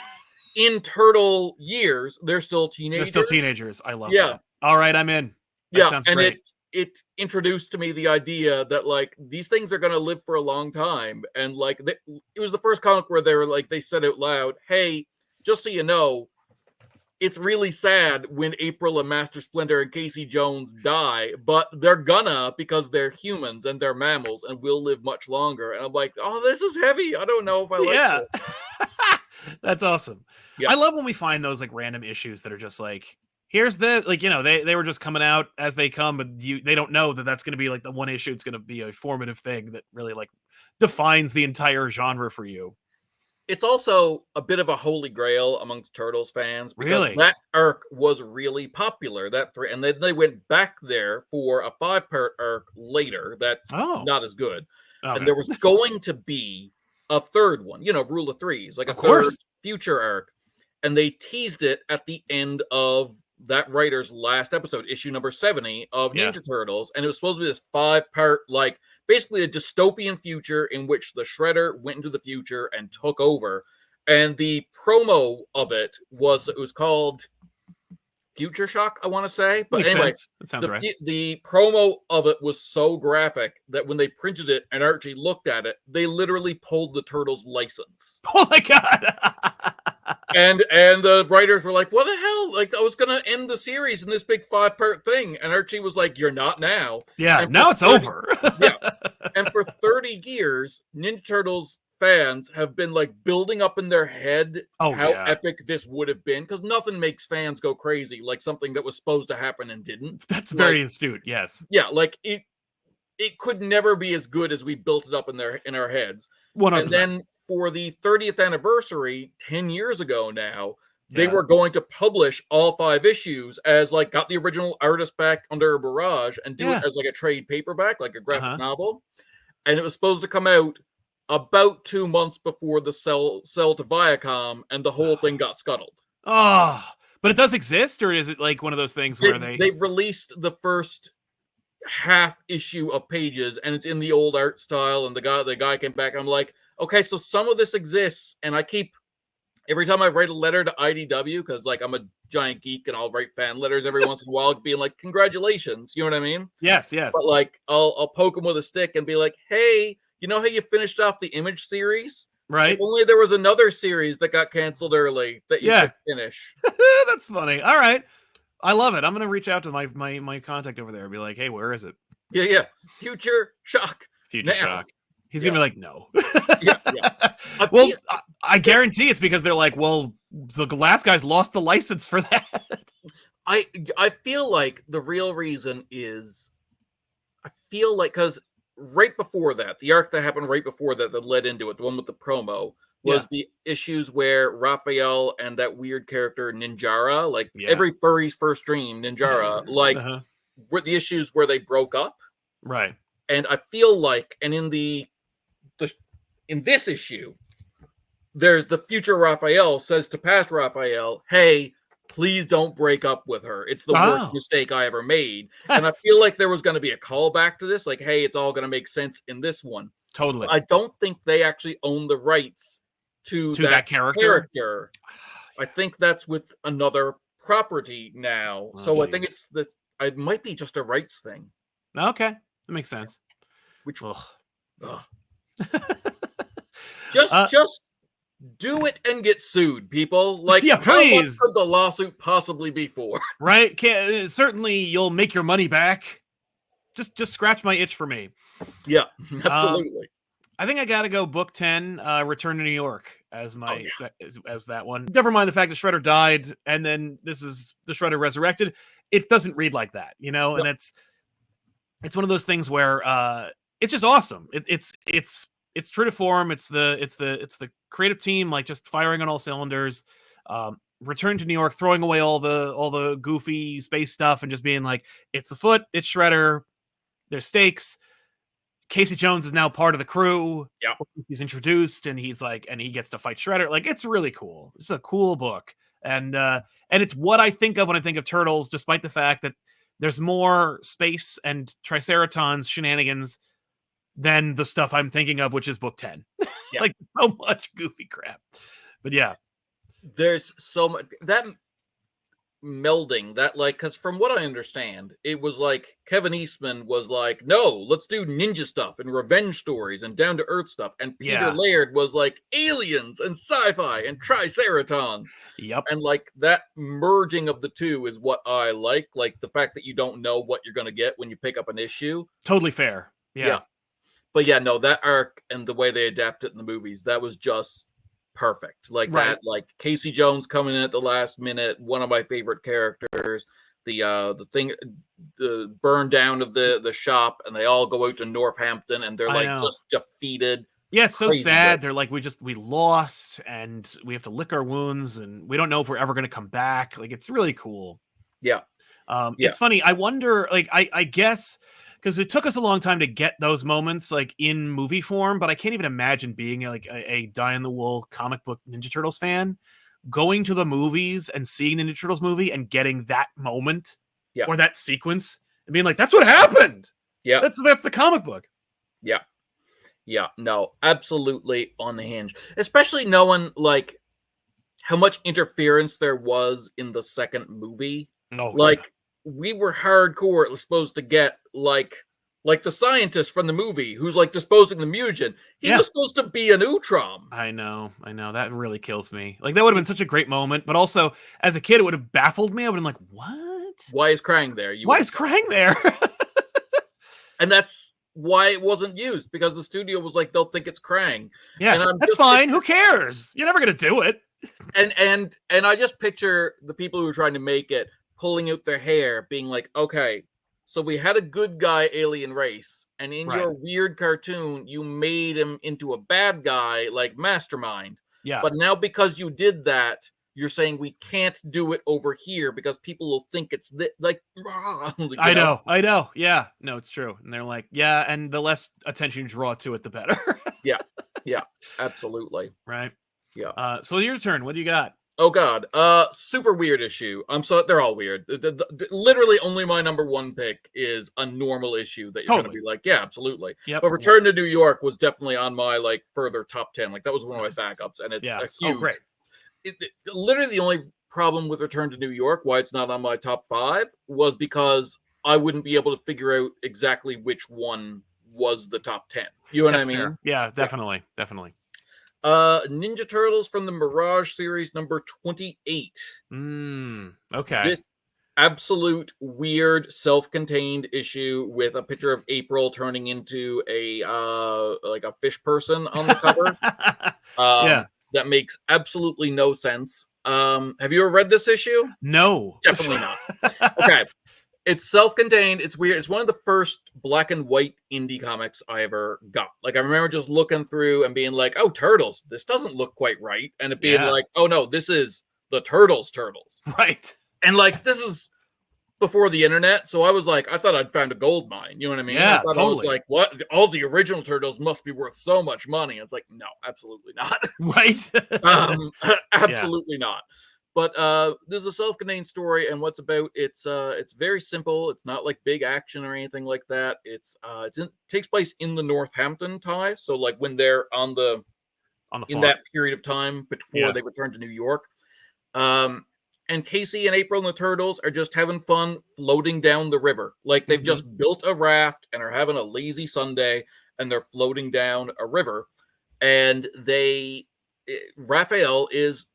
B: in turtle years, they're still teenagers.
A: They're still teenagers. I love that. All right, I'm in. That sounds great.
B: It introduced to me the idea that, like, these things are going to live for a long time. And, like, it was the first comic where they were like, they said out loud, hey, just so you know, it's really sad when April and Master Splinter and Casey Jones die, but they're gonna, because they're humans and they're mammals and will live much longer. And I'm like, oh, this is heavy. I don't know if I like this.
A: That's awesome. Yeah. I love when we find those, like, random issues that are just like, here's the, like, you know, they were just coming out as they come, but they don't know that that's going to be, like, the one issue. It's going to be a formative thing that really, like, defines the entire genre for you.
B: It's also a bit of a holy grail amongst Turtles fans because that arc was really popular. And then they went back there for a 5-part arc later that's not as good. Okay. And there was going to be a third one, you know, Rule of Threes, like a third future arc. And they teased it at the end of that writer's last episode, issue number 70 of Ninja Turtles. And it was supposed to be this 5-part, like, basically a dystopian future in which the Shredder went into the future and took over. And the promo of it was called Future Shock, I want to say. But anyway,
A: that sounds right.
B: The promo of it was so graphic that when they printed it and Archie looked at it, they literally pulled the Turtles' license.
A: Oh my God.
B: And the writers were like, what the hell? Like, I was going to end the series in this big 5-part thing. And Archie was like, you're not now.
A: Yeah, now it's over.
B: And for 30 years, Ninja Turtles fans have been, like, building up in their head how epic this would have been. Because nothing makes fans go crazy like something that was supposed to happen and didn't.
A: That's very astute, yes.
B: Yeah, like, it could never be as good as we built it up in our heads.
A: 100%.
B: And then for the 30th anniversary, 10 years ago now, they were going to publish all 5 issues as, like, got the original artist back under Mirage and do it as, like, a trade paperback, like a graphic novel. And it was supposed to come out about 2 months before the sell to Viacom, and the whole thing got scuttled.
A: Oh, but it does exist, or is it like one of those things where
B: they've released the first half issue of pages, and it's in the old art style, and the guy came back, and I'm like, okay, so some of this exists, and I keep, every time I write a letter to IDW, because like I'm a giant geek and I'll write fan letters every once in a while, being like, congratulations, you know what I mean?
A: Yes.
B: But like I'll poke him with a stick and be like, hey, you know how you finished off the Image series?
A: Right.
B: If only there was another series that got canceled early that you could finish.
A: That's funny. All right. I love it. I'm gonna reach out to my contact over there and be like, hey, where is it?
B: Yeah. Future Shock.
A: Future Shock. He's gonna be like, no.
B: Yeah.
A: I guarantee it's because they're like, well, the last guys lost the license for that.
B: I feel like the real reason is, I feel like, because right before that, the arc that happened right before that led into it, the one with the promo, was the issues where Raphael and that weird character Ninjara, like every furry's first dream, Ninjara, like were the issues where they broke up.
A: Right.
B: And I feel like, and in in this issue, there's the future Raphael says to past Raphael, hey, please don't break up with her. It's the worst mistake I ever made. And I feel like there was going to be a callback to this, like, hey, it's all going to make sense in this one.
A: Totally.
B: But I don't think they actually own the rights to that character. I think that's with another property now. So I think it might be just a rights thing.
A: Okay. That makes sense.
B: Which just do it and get sued, people. Like,
A: please.
B: How much could the lawsuit possibly be for?
A: Right? Certainly, you'll make your money back. Just scratch my itch for me.
B: Yeah, absolutely.
A: I think I got to go book 10, Return to New York as my as that one. Never mind the fact that Shredder died, and then this is the Shredder resurrected. It doesn't read like that, you know, and it's one of those things where it's just awesome. It's true to form. It's the creative team, like, just firing on all cylinders. Return to New York, throwing away all the goofy space stuff and just being like, it's the Foot, it's Shredder, there's stakes. Casey Jones is now part of the crew.
B: Yeah,
A: he's introduced, and he's like, and he gets to fight Shredder. Like, it's really cool. It's a cool book, and it's what I think of when I think of Turtles, despite the fact that there's more space and Triceratons shenanigans than the stuff I'm thinking of, which is book 10.
B: Yeah.
A: Like, so much goofy crap. But yeah,
B: there's so much that melding that, like, because from what I understand, it was like Kevin Eastman was like, no, let's do ninja stuff and revenge stories and down to earth stuff, and Peter Laird was like, aliens and sci-fi and Triceratons.
A: Yep.
B: And like that merging of the two is what I like the fact that you don't know what you're going to get when you pick up an issue.
A: Totally fair. Yeah.
B: But yeah, no, that arc and the way they adapt it in the movies, that was just perfect. Like that, like Casey Jones coming in at the last minute, one of my favorite characters. The burn down of the shop, and they all go out to Northampton, and they're just defeated.
A: Yeah, it's so sad. They're like, we lost, and we have to lick our wounds, and we don't know if we're ever going to come back. Like, it's really cool.
B: Yeah.
A: It's funny. I wonder, like, I guess, because it took us a long time to get those moments, like, in movie form, but I can't even imagine being like a die-in-the-wool comic book Ninja Turtles fan, going to the movies and seeing the Ninja Turtles movie and getting that moment or that sequence and being like, that's what happened.
B: Yeah.
A: That's the comic book.
B: Yeah. Yeah. No, absolutely unhinged. Especially knowing, like, how much interference there was in the second movie.
A: Oh,
B: like, we were hardcore supposed to get, like the scientist from the movie who's, like, disposing the mutagen. He was supposed to be an Utrom.
A: I know. That really kills me. Like, that would have been such a great moment, but also, as a kid, it would have baffled me. I would have been like, what?
B: Why is Krang there?
A: Why is Krang there?
B: And that's why it wasn't used, because the studio was like, they'll think it's Krang.
A: Yeah, and that's fine. Who cares? You're never going to do it.
B: And I just picture the people who were trying to make it pulling out their hair, being like, okay, so we had a good guy alien race, and in your weird cartoon, you made him into a bad guy, like Mastermind.
A: Yeah.
B: But now because you did that, you're saying we can't do it over here because people will think it's like.
A: I know. Yeah. No, it's true. And they're like, yeah, and the less attention you draw to it, the better.
B: Yeah. Yeah, absolutely.
A: Right.
B: Yeah.
A: So your turn. What do you got?
B: Oh God, super weird issue. I'm so they're all weird. Literally, only my number one pick is a normal issue that you're gonna
A: Totally.
B: be like, yeah, absolutely.
A: Yep.
B: But Return to New York was definitely on my like further top 10. Like that was one of my backups, and it's
A: Yeah.
B: a
A: Oh,
B: huge.
A: great.
B: Literally, the only problem with Return to New York, why it's not on my top 5, was because I wouldn't be able to figure out exactly which one was the top 10. You know what I
A: That's
B: mean?
A: fair. Yeah, definitely. Definitely.
B: Ninja Turtles from the Mirage series number 28.
A: Okay.
B: This absolute weird self-contained issue with a picture of April turning into a like a fish person on the cover.
A: Yeah.
B: That makes absolutely no sense. Have you ever read this issue?
A: No.
B: Definitely not. Okay. It's self-contained. It's weird. It's one of the first black and white indie comics I ever got. Like I remember just looking through and being like, "Oh, Turtles. This doesn't look quite right." And it being
A: Yeah.
B: like, "Oh no, this is the Turtles."
A: Right.
B: And like this is before the internet, so I was like, I thought I'd found a gold mine. You know what I mean?
A: Yeah,
B: I thought I was
A: totally.
B: like, what? All the original Turtles must be worth so much money. It's like, no, absolutely not.
A: Right.
B: Absolutely not. But this is a self-contained story, and what's about it's very simple. It's not like big action or anything like that. Takes place in the Northampton tie, so like when they're
A: On the
B: in
A: farm.
B: that period of time before
A: Yeah.
B: they return to New York. And Casey and April and the Turtles are just having fun floating down the river. Like they've just built a raft and are having a lazy Sunday, and they're floating down a river. And Raphael is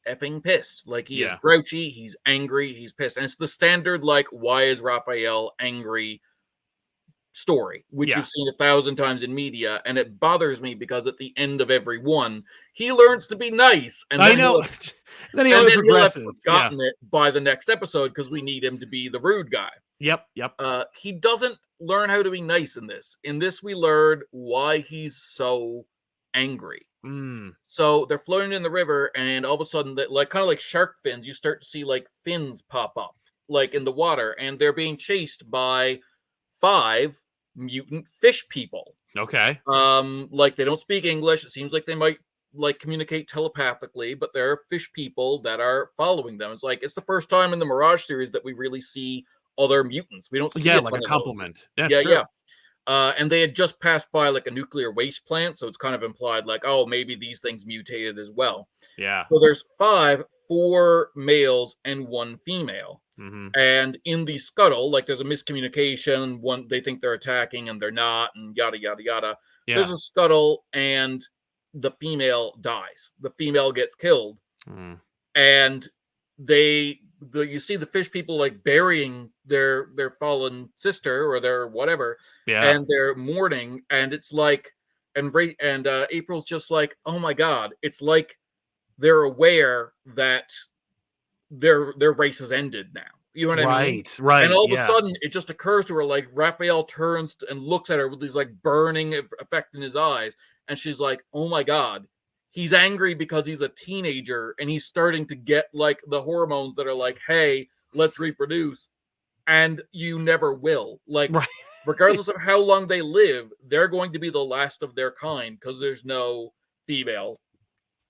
B: effing pissed. Like he is
A: Yeah.
B: grouchy, he's angry, he's pissed. And it's the standard, like, why is Raphael angry story, which
A: Yeah.
B: you've seen 1,000 times in media. And it bothers me because at the end of every one, he learns to be nice. And
A: I
B: then
A: know. Then he
B: and
A: always
B: then he'll have
A: regresses. Yeah.
B: forgotten it by the next episode because we need him to be the rude guy.
A: Yep. Yep.
B: He doesn't learn how to be nice in this. In this, we learn why he's so angry. So they're floating in the river, and all of a sudden, like kind of like shark fins, you start to see like fins pop up, like in the water, and they're being chased by 5 mutant fish people.
A: Okay.
B: Like they don't speak English. It seems like they might like communicate telepathically, but there are fish people that are following them. It's like it's the first time in the Mirage series that we really see other mutants. We don't see
A: Yeah,
B: a
A: like
B: ton
A: a
B: of those.
A: compliment. That's
B: Yeah,
A: true.
B: yeah. And they had just passed by like a nuclear waste plant, so it's kind of implied like, oh, maybe these things mutated as well.
A: Yeah.
B: So there's 4 males and 1 female. And in the scuttle, like there's a miscommunication. One, they think they're attacking and they're not, and yada yada yada.
A: Yeah.
B: There's a scuttle, and the female dies. The female gets killed, and you see the fish people like burying their fallen sister or their whatever, and they're mourning, and it's like, and April's just like, oh my god, it's like they're aware that their race has ended now. You know what I mean?
A: Right.
B: And all of a sudden, it just occurs to her, like, Raphael turns and looks at her with these, like, burning effect in his eyes. And she's like, oh my God, he's angry because he's a teenager and he's starting to get, like, the hormones that are like, hey, let's reproduce. And you never will. Like, regardless of how long they live, they're going to be the last of their kind because there's no female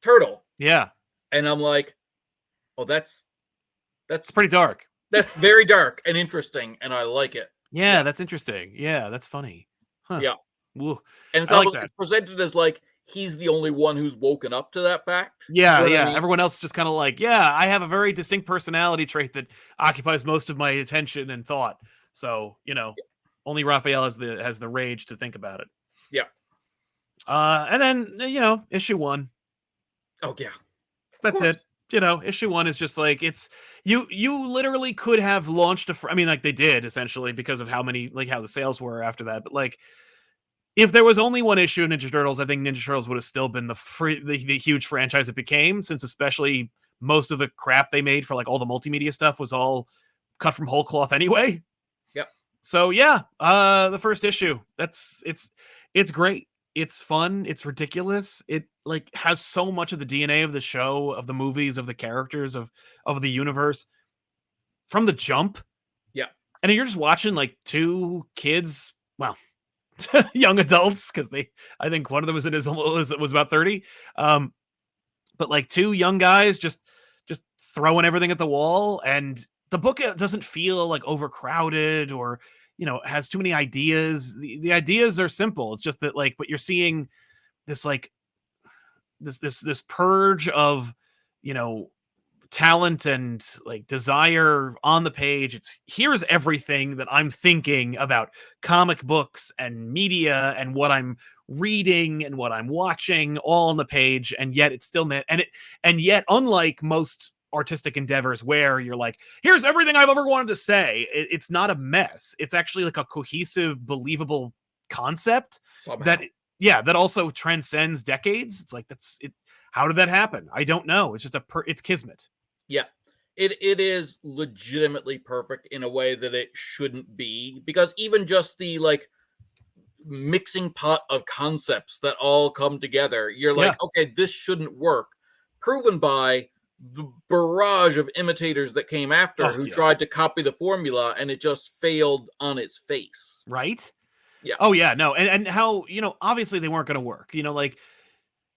B: turtle.
A: Yeah.
B: And I'm like, oh, that's
A: pretty dark.
B: That's very dark and interesting, and I like it.
A: Yeah, that's interesting. Yeah, that's funny. Huh.
B: Yeah.
A: Woo.
B: And it's almost, it's presented as like he's the only one who's woken up to that fact.
A: Yeah,
B: you know
A: yeah.
B: I mean?
A: Everyone else is just kind of like, yeah, I have a very distinct personality trait that occupies most of my attention and thought. So, only Raphael has the rage to think about it.
B: Yeah.
A: And then, issue 1.
B: Oh yeah.
A: That's it. Issue 1 is just like, it's you literally could have launched like they did essentially because of how the sales were after that. But like, if there was only one issue of Ninja Turtles, I think Ninja Turtles would have still been the huge franchise it became, since especially most of the crap they made for like all the multimedia stuff was all cut from whole cloth anyway.
B: Yep.
A: So yeah, the first issue, it's great. It's fun. It's ridiculous. It like has so much of the DNA of the show, of the movies, of the characters, of the universe from the jump.
B: Yeah.
A: And you're just watching like 2 kids. Well, young adults, because I think one of them was about 30. But like two young guys just throwing everything at the wall, and the book doesn't feel like overcrowded or has too many ideas. The ideas are simple. It's just that like, but you're seeing this like this purge of talent and like desire on the page. It's here's everything that I'm thinking about comic books and media and what I'm reading and what I'm watching all on the page, and yet it's still and yet unlike most artistic endeavors where you're like, here's everything I've ever wanted to say, it's not a mess. It's actually like a cohesive, believable concept
B: Somehow.
A: that also transcends decades. It's like, that's it. How did that happen? I don't know. It's just it's kismet.
B: Yeah, it is legitimately perfect in a way that it shouldn't be, because even just the like mixing pot of concepts that all come together, you're like, okay, this shouldn't work. Proven by the barrage of imitators that came after who tried to copy the formula, and it just failed on its face.
A: Right?
B: Yeah.
A: Oh yeah, no, and how obviously they weren't going to work. Like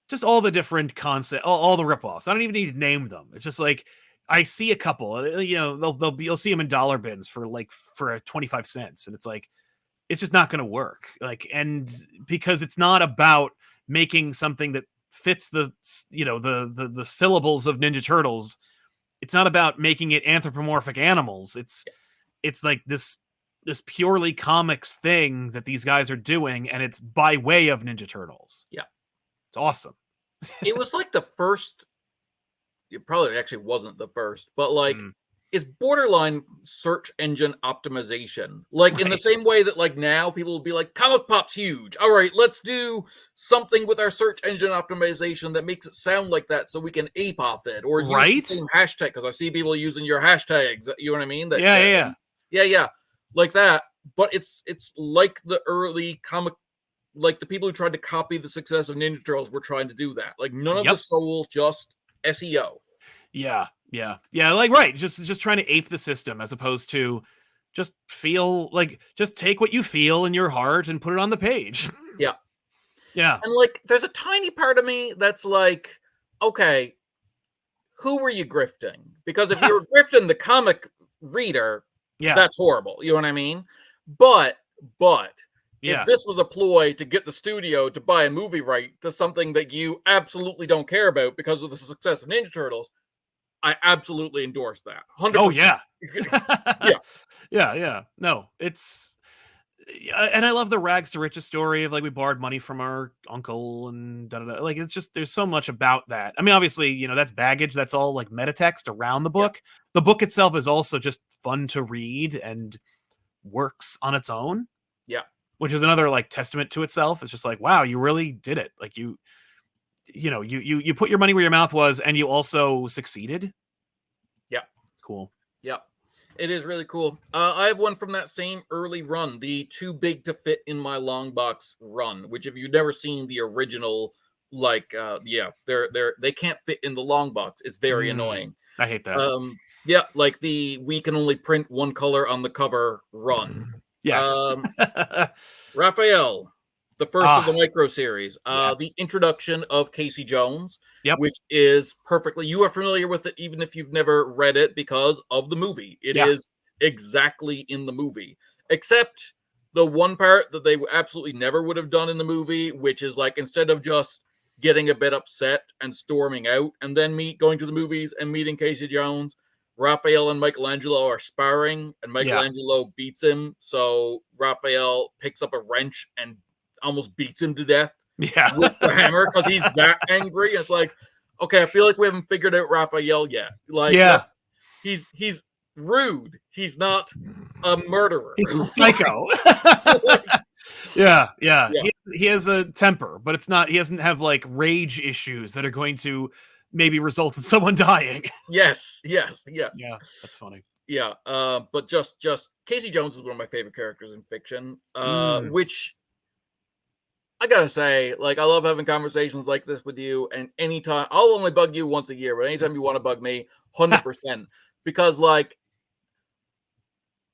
A: just all the different concepts, all the ripoffs. I don't even need to name them. It's just like I see a couple. You'll see them in dollar bins for 25 cents, and it's like it's just not going to work. Like, and because it's not about making something that fits the the syllables of Ninja Turtles. It's not about making it anthropomorphic animals. It's like this purely comics thing that these guys are doing, and it's by way of Ninja Turtles.
B: Yeah.
A: It's awesome.
B: It was like the first, it probably actually wasn't the first, but like it's borderline search engine optimization. Like in the same way that like now people will be like, ComicPop's huge. All right, let's do something with our search engine optimization that makes it sound like that so we can ape off it, or use the same hashtag, because I see people using your hashtags. You know what I mean? That, yeah, like that. But it's like the early comic, like the people who tried to copy the success of Ninja Turtles were trying to do that. Like none of the soul, just SEO.
A: Yeah. Like, right. Just trying to ape the system as opposed to just just take what you feel in your heart and put it on the page.
B: Yeah.
A: Yeah.
B: And like, there's a tiny part of me that's like, okay, who were you grifting? Because if you were grifting the comic reader, that's horrible. You know what I mean? But if this was a ploy to get the studio to buy a movie right to something that you absolutely don't care about because of the success of Ninja Turtles, I absolutely endorse that. 100%.
A: Oh yeah. Yeah. No, it's, and I love the rags to riches story of like, we borrowed money from our uncle and like, it's just, there's so much about that. I mean, obviously, that's baggage. That's all like meta text around the book. The book itself is also just fun to read and works on its own.
B: Yeah.
A: Which is another like testament to itself. It's just like, wow, you really did it. Like you put your money where your mouth was, and you also succeeded.
B: Yeah.
A: Cool.
B: Yeah. It is really cool. I have one from that same early run, the Too Big to Fit in My Long Box run, which if you've never seen the original, like, they can't fit in the long box. It's very annoying.
A: I hate that.
B: Yeah, like the we can only print one color on the cover run.
A: Yes.
B: Raphael, the first of the micro series, the introduction of Casey Jones, which is perfectly, you are familiar with it even if you've never read it because of the movie. It is exactly in the movie, except the one part that they absolutely never would have done in the movie, which is like, instead of just getting a bit upset and storming out and then going to the movies and meeting Casey Jones, Raphael and Michelangelo are sparring, and Michelangelo beats him. So Raphael picks up a wrench and almost beats him to death with the hammer because he's that angry. It's like, okay, I feel like we haven't figured out Raphael yet. Like, he's rude. He's not a murderer.
A: He's psycho. Yeah. He has a temper, but it's not. He doesn't have like rage issues that are going to maybe result in someone dying.
B: Yes.
A: Yeah, that's funny.
B: Yeah, but just Casey Jones is one of my favorite characters in fiction, which I gotta say, like, I love having conversations like this with you, and anytime, I'll only bug you once a year, but anytime you want to bug me, 100%, because like,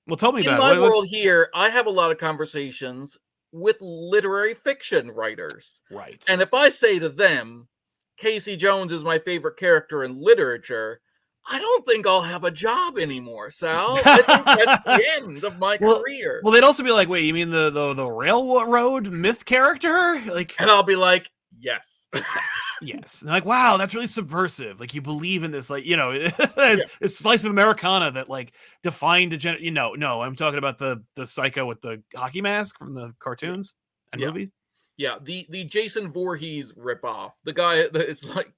A: well, tell me
B: in
A: about
B: my world here, I have a lot of conversations with literary fiction writers.
A: Right.
B: And if I say to them, Casey Jones is my favorite character in literature, I don't think I'll have a job anymore, Sal. I think that's the end of my career.
A: Well, they'd also be like, wait, you mean the railroad myth character? Like,
B: and I'll be like, yes.
A: Yes. And like, wow, that's really subversive. Like, you believe in this, like, you know, this slice of Americana that like defined a no, I'm talking about the psycho with the hockey mask from the cartoons and movies.
B: Yeah, the Jason Voorhees ripoff. The guy, it's like,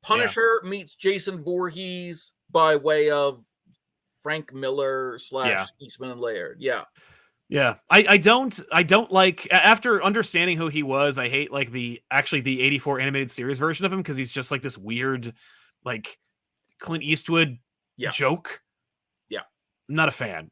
B: Punisher meets Jason Voorhees by way of Frank Miller / Eastman and Laird.
A: Yeah, I don't like, after understanding who he was, I hate like the 84 animated series version of him, because he's just like this weird, like Clint Eastwood joke.
B: Yeah,
A: I'm not a fan.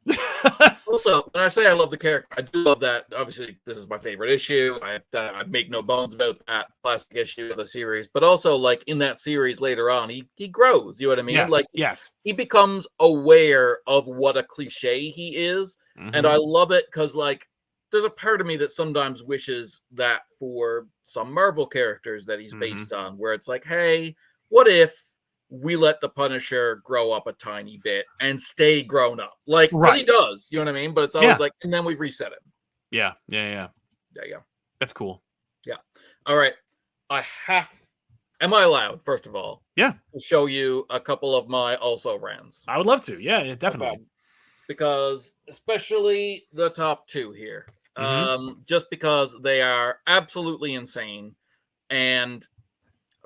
B: Also, when I say I love the character, I do love that. Obviously, this is my favorite issue. I make no bones about that classic issue of the series. But also, like in that series later on, he grows. You know what I mean?
A: Yes,
B: like
A: yes.
B: He becomes aware of what a cliche he is, and I love it because like there's a part of me that sometimes wishes that for some Marvel characters that he's based on, where it's like, hey, what if we let the Punisher grow up a tiny bit and stay grown up, like he does, you know what I mean? But it's always like, and then we reset him.
A: Yeah.
B: There you go.
A: That's cool.
B: Yeah. All right. Am I allowed, first of all?
A: Yeah.
B: To show you a couple of my also rans?
A: I would love to. Yeah, definitely.
B: Okay. Because especially the top two here, just because they are absolutely insane, and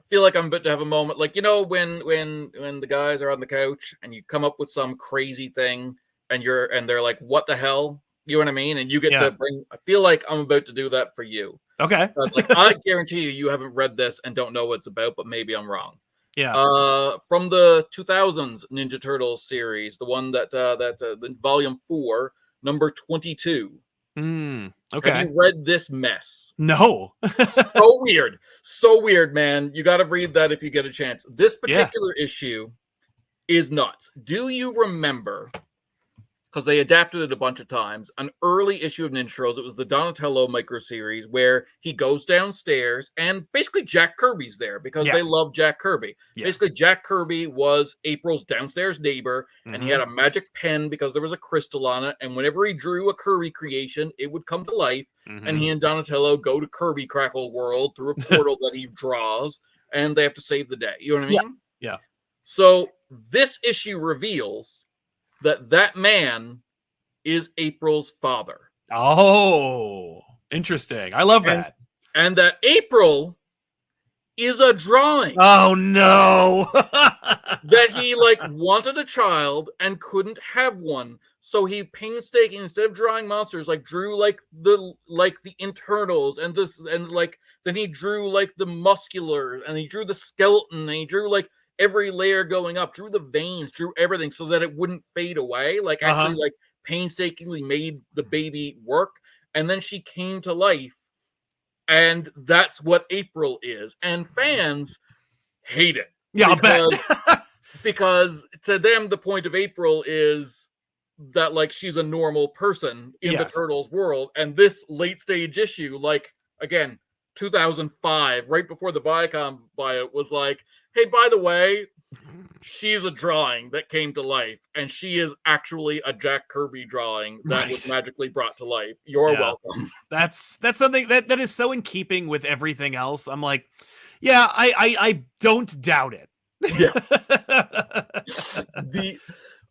B: feel like I'm about to have a moment, like, you know, when the guys are on the couch and you come up with some crazy thing and they're like, what the hell? You know what I mean? And you get to bring, I feel like I'm about to do that for you.
A: Okay.
B: Like, I guarantee you haven't read this and don't know what it's about, but maybe I'm wrong.
A: Yeah.
B: From the 2000s Ninja Turtles series, the one the volume 4, number 22.
A: Okay.
B: Have you read this mess?
A: No.
B: So weird, man. You got to read that if you get a chance. This particular issue is nuts. Do you remember, because they adapted it a bunch of times, an early issue of Ninja Turtles? It was the Donatello micro series where he goes downstairs and basically Jack Kirby's there because they love Jack Kirby. Basically, Jack Kirby was April's downstairs neighbor, and he had a magic pen because there was a crystal on it. And whenever he drew a Kirby creation, it would come to life. And he and Donatello go to Kirby Crackle World through a portal that he draws, and they have to save the day. You know what I mean?
A: Yeah.
B: So this issue reveals that man is April's father.
A: Oh, interesting. I love that.
B: And that April is a drawing.
A: Oh, no.
B: That he, like, wanted a child and couldn't have one. So he painstakingly, instead of drawing monsters, like, drew, like, the internals and this, and, like, then he drew, like, the muscular, and he drew the skeleton, and he drew, like, every layer going up, drew the veins, drew everything so that it wouldn't fade away. Like, actually, like, painstakingly made the baby work. And then she came to life. And that's what April is. And fans hate it.
A: Yeah, I'll bet.
B: Because to them, the point of April is that, like, she's a normal person in the Turtles world. And this late stage issue, like, again, 2005, right before the Viacom buyout, was like, hey, by the way, she's a drawing that came to life, and she is actually a Jack Kirby drawing that was magically brought to life. You're welcome. That's
A: something that is so in keeping with everything else. I'm like, yeah, I don't doubt it.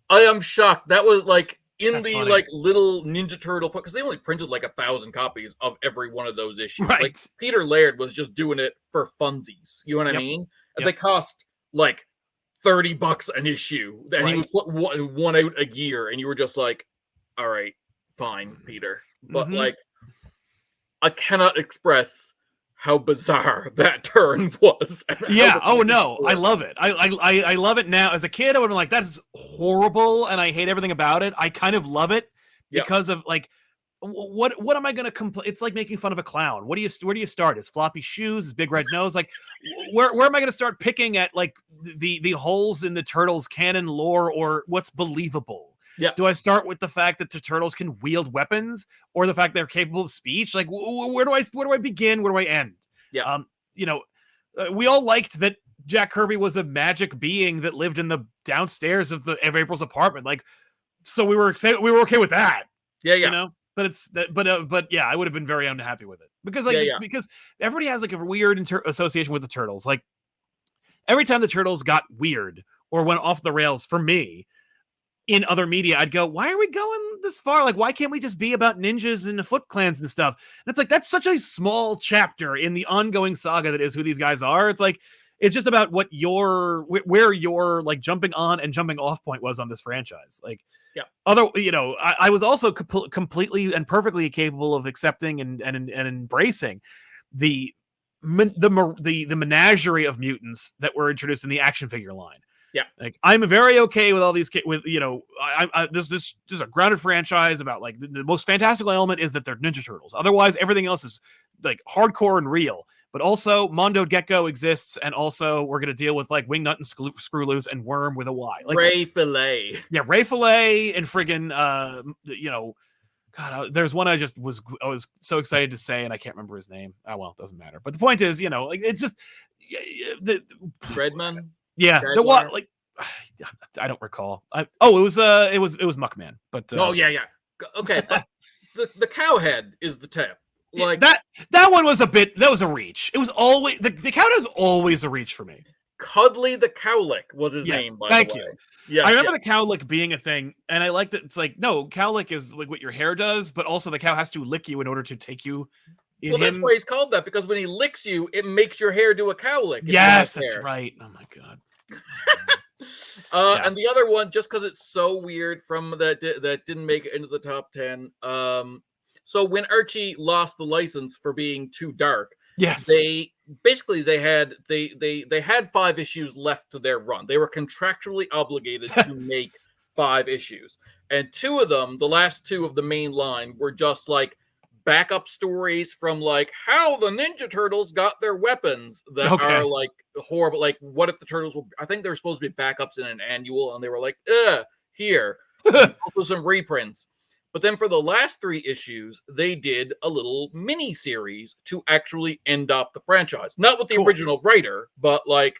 B: I am shocked. That was like
A: That's funny.
B: like little Ninja Turtle, because they only printed like 1,000 copies of every one of those issues.
A: Right.
B: Like Peter Laird was just doing it for funsies. You know what I mean? And they cost like $30 an issue, and he would put one out a year, and you were just like, all right, fine, Peter. But like, I cannot express how bizarre that turn was.
A: Yeah. Oh no, I love it. I love it now. As a kid, I would have been like, that's horrible, and I hate everything about it. I kind of love it because of like, what am I going to complain? It's like making fun of a clown. Where do you start? His floppy shoes, his big red nose. Like, where am I going to start picking at like the holes in the Turtles canon lore or what's believable?
B: Yeah.
A: Do I start with the fact that the turtles can wield weapons, or the fact they're capable of speech? Like, where do I begin? Where do I end?
B: Yeah.
A: You know, we all liked that Jack Kirby was a magic being that lived in the downstairs of April's apartment. Like, so we were okay with that.
B: Yeah.
A: You know, but yeah, I would have been very unhappy with it because because everybody has like a weird association with the turtles. Like, every time the turtles got weird or went off the rails for me in other media, I'd go, why are we going this far? Like, why can't we just be about ninjas and the Foot Clans and stuff? And it's like, that's such a small chapter in the ongoing saga that is who these guys are. It's like, it's just about where your like jumping on and jumping off point was on this franchise. Like, I was also completely and perfectly capable of accepting and embracing the menagerie of mutants that were introduced in the action figure line.
B: Yeah,
A: like, I'm very okay with all these this is a grounded franchise about, like, the most fantastical element is that they're Ninja Turtles. Otherwise, everything else is like hardcore and real. But also, Mondo Gecko exists, and also we're gonna deal with like Wingnut and Screwloose and Worm with a Y. Like,
B: Ray Fillet.
A: Yeah, Ray Fillet and friggin' God, there's one I was so excited to say, and I can't remember his name. Oh well, it doesn't matter. But the point is, like, it's just
B: Redman.
A: Yeah, there was, like, I don't recall. It was Muckman. But
B: yeah. Okay, but the cowhead is the tip. Like,
A: that one was that was a reach. It was always the cowhead is always a reach for me.
B: Cuddly the Cowlick was his name.
A: Thank you. Yeah, I remember the cowlick being a thing, and I like that. It's like, no, cowlick is like what your hair does, but also the cow has to lick you in order to take you.
B: That's why he's called that, because when he licks you, it makes your hair do a cowlick.
A: Yes, that's right. Oh my god.
B: And the other one, just because it's so weird, from that didn't make it into the top 10. So when Archie lost the license for being too dark, they had 5 issues left to their run. They were contractually obligated to make 5 issues, and 2 of them, the last 2 of the main line, were just like backup stories from like how the Ninja Turtles got their weapons that are like horrible. Like, what if the Turtles were, I think they were supposed to be backups in an annual, and they were like, here. Also some reprints. But then for the last 3 issues, they did a little mini series to actually end off the franchise. Not with the original writer, but like,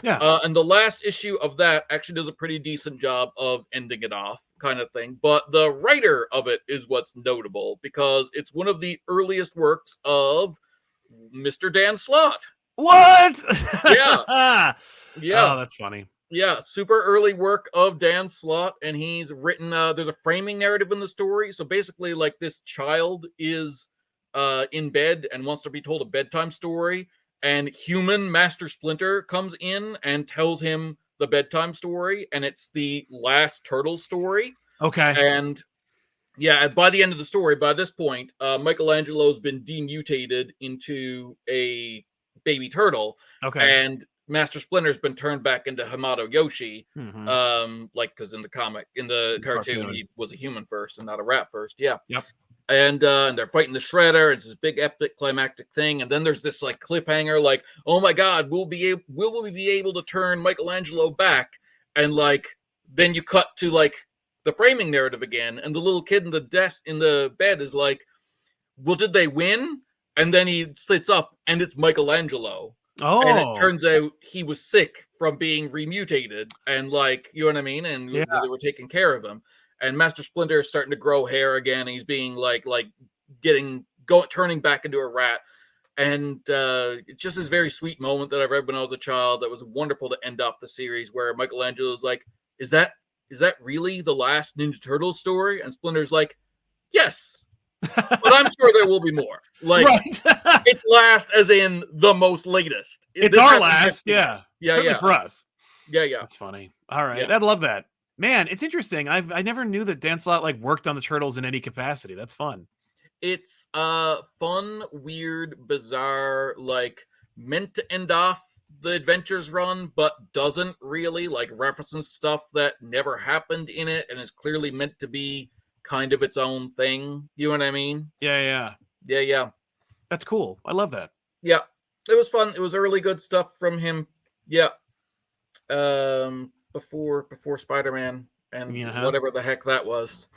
B: and the last issue of that actually does a pretty decent job of ending it off, kind of thing. But the writer of it is what's notable, because it's one of the earliest works of Mr. Dan Slott.
A: What?
B: Yeah.
A: Oh, that's funny.
B: Yeah, super early work of Dan Slott, and he's written, there's a framing narrative in the story. So basically, like, this child is in bed and wants to be told a bedtime story, and human Master Splinter comes in and tells him the bedtime story, and it's the last turtle story.
A: Okay.
B: And yeah, by the end of the story, by this point, Michelangelo's been demutated into a baby turtle.
A: Okay.
B: And Master Splinter's been turned back into Hamato Yoshi. Like, because in the cartoon, he was a human first and not a rat first. Yeah.
A: Yep.
B: And they're fighting the Shredder. It's this big epic climactic thing, and then there's this like cliffhanger, like, oh my god, will we be able to turn Michelangelo back? And like, then you cut to like the framing narrative again, and the little kid in the bed is like, well, did they win? And then he sits up, and it's Michelangelo.
A: Oh,
B: and it turns out he was sick from being remutated, and like, you know what I mean? And they were taking care of him. And Master Splinter is starting to grow hair again. And he's being turning back into a rat. And it's just this very sweet moment that I read when I was a child that was wonderful to end off the series, where Michelangelo's like, is that really the last Ninja Turtles story? And Splinter's like, yes, but I'm sure there will be more. Like, it's last as in the most latest.
A: It's our last. Yeah. Certainly for us.
B: Yeah.
A: That's funny. All right. I'd love that. Man, it's interesting. I never knew that Dan Slott like worked on the Turtles in any capacity. That's fun.
B: It's fun, weird, bizarre, like meant to end off the Adventures run, but doesn't really, like referencing stuff that never happened in it, and is clearly meant to be kind of its own thing. You know what I mean?
A: Yeah. That's cool. I love that.
B: Yeah, it was fun. It was early good stuff from him. Yeah. Before Spider-Man, and
A: Uh-huh.
B: whatever the heck that was.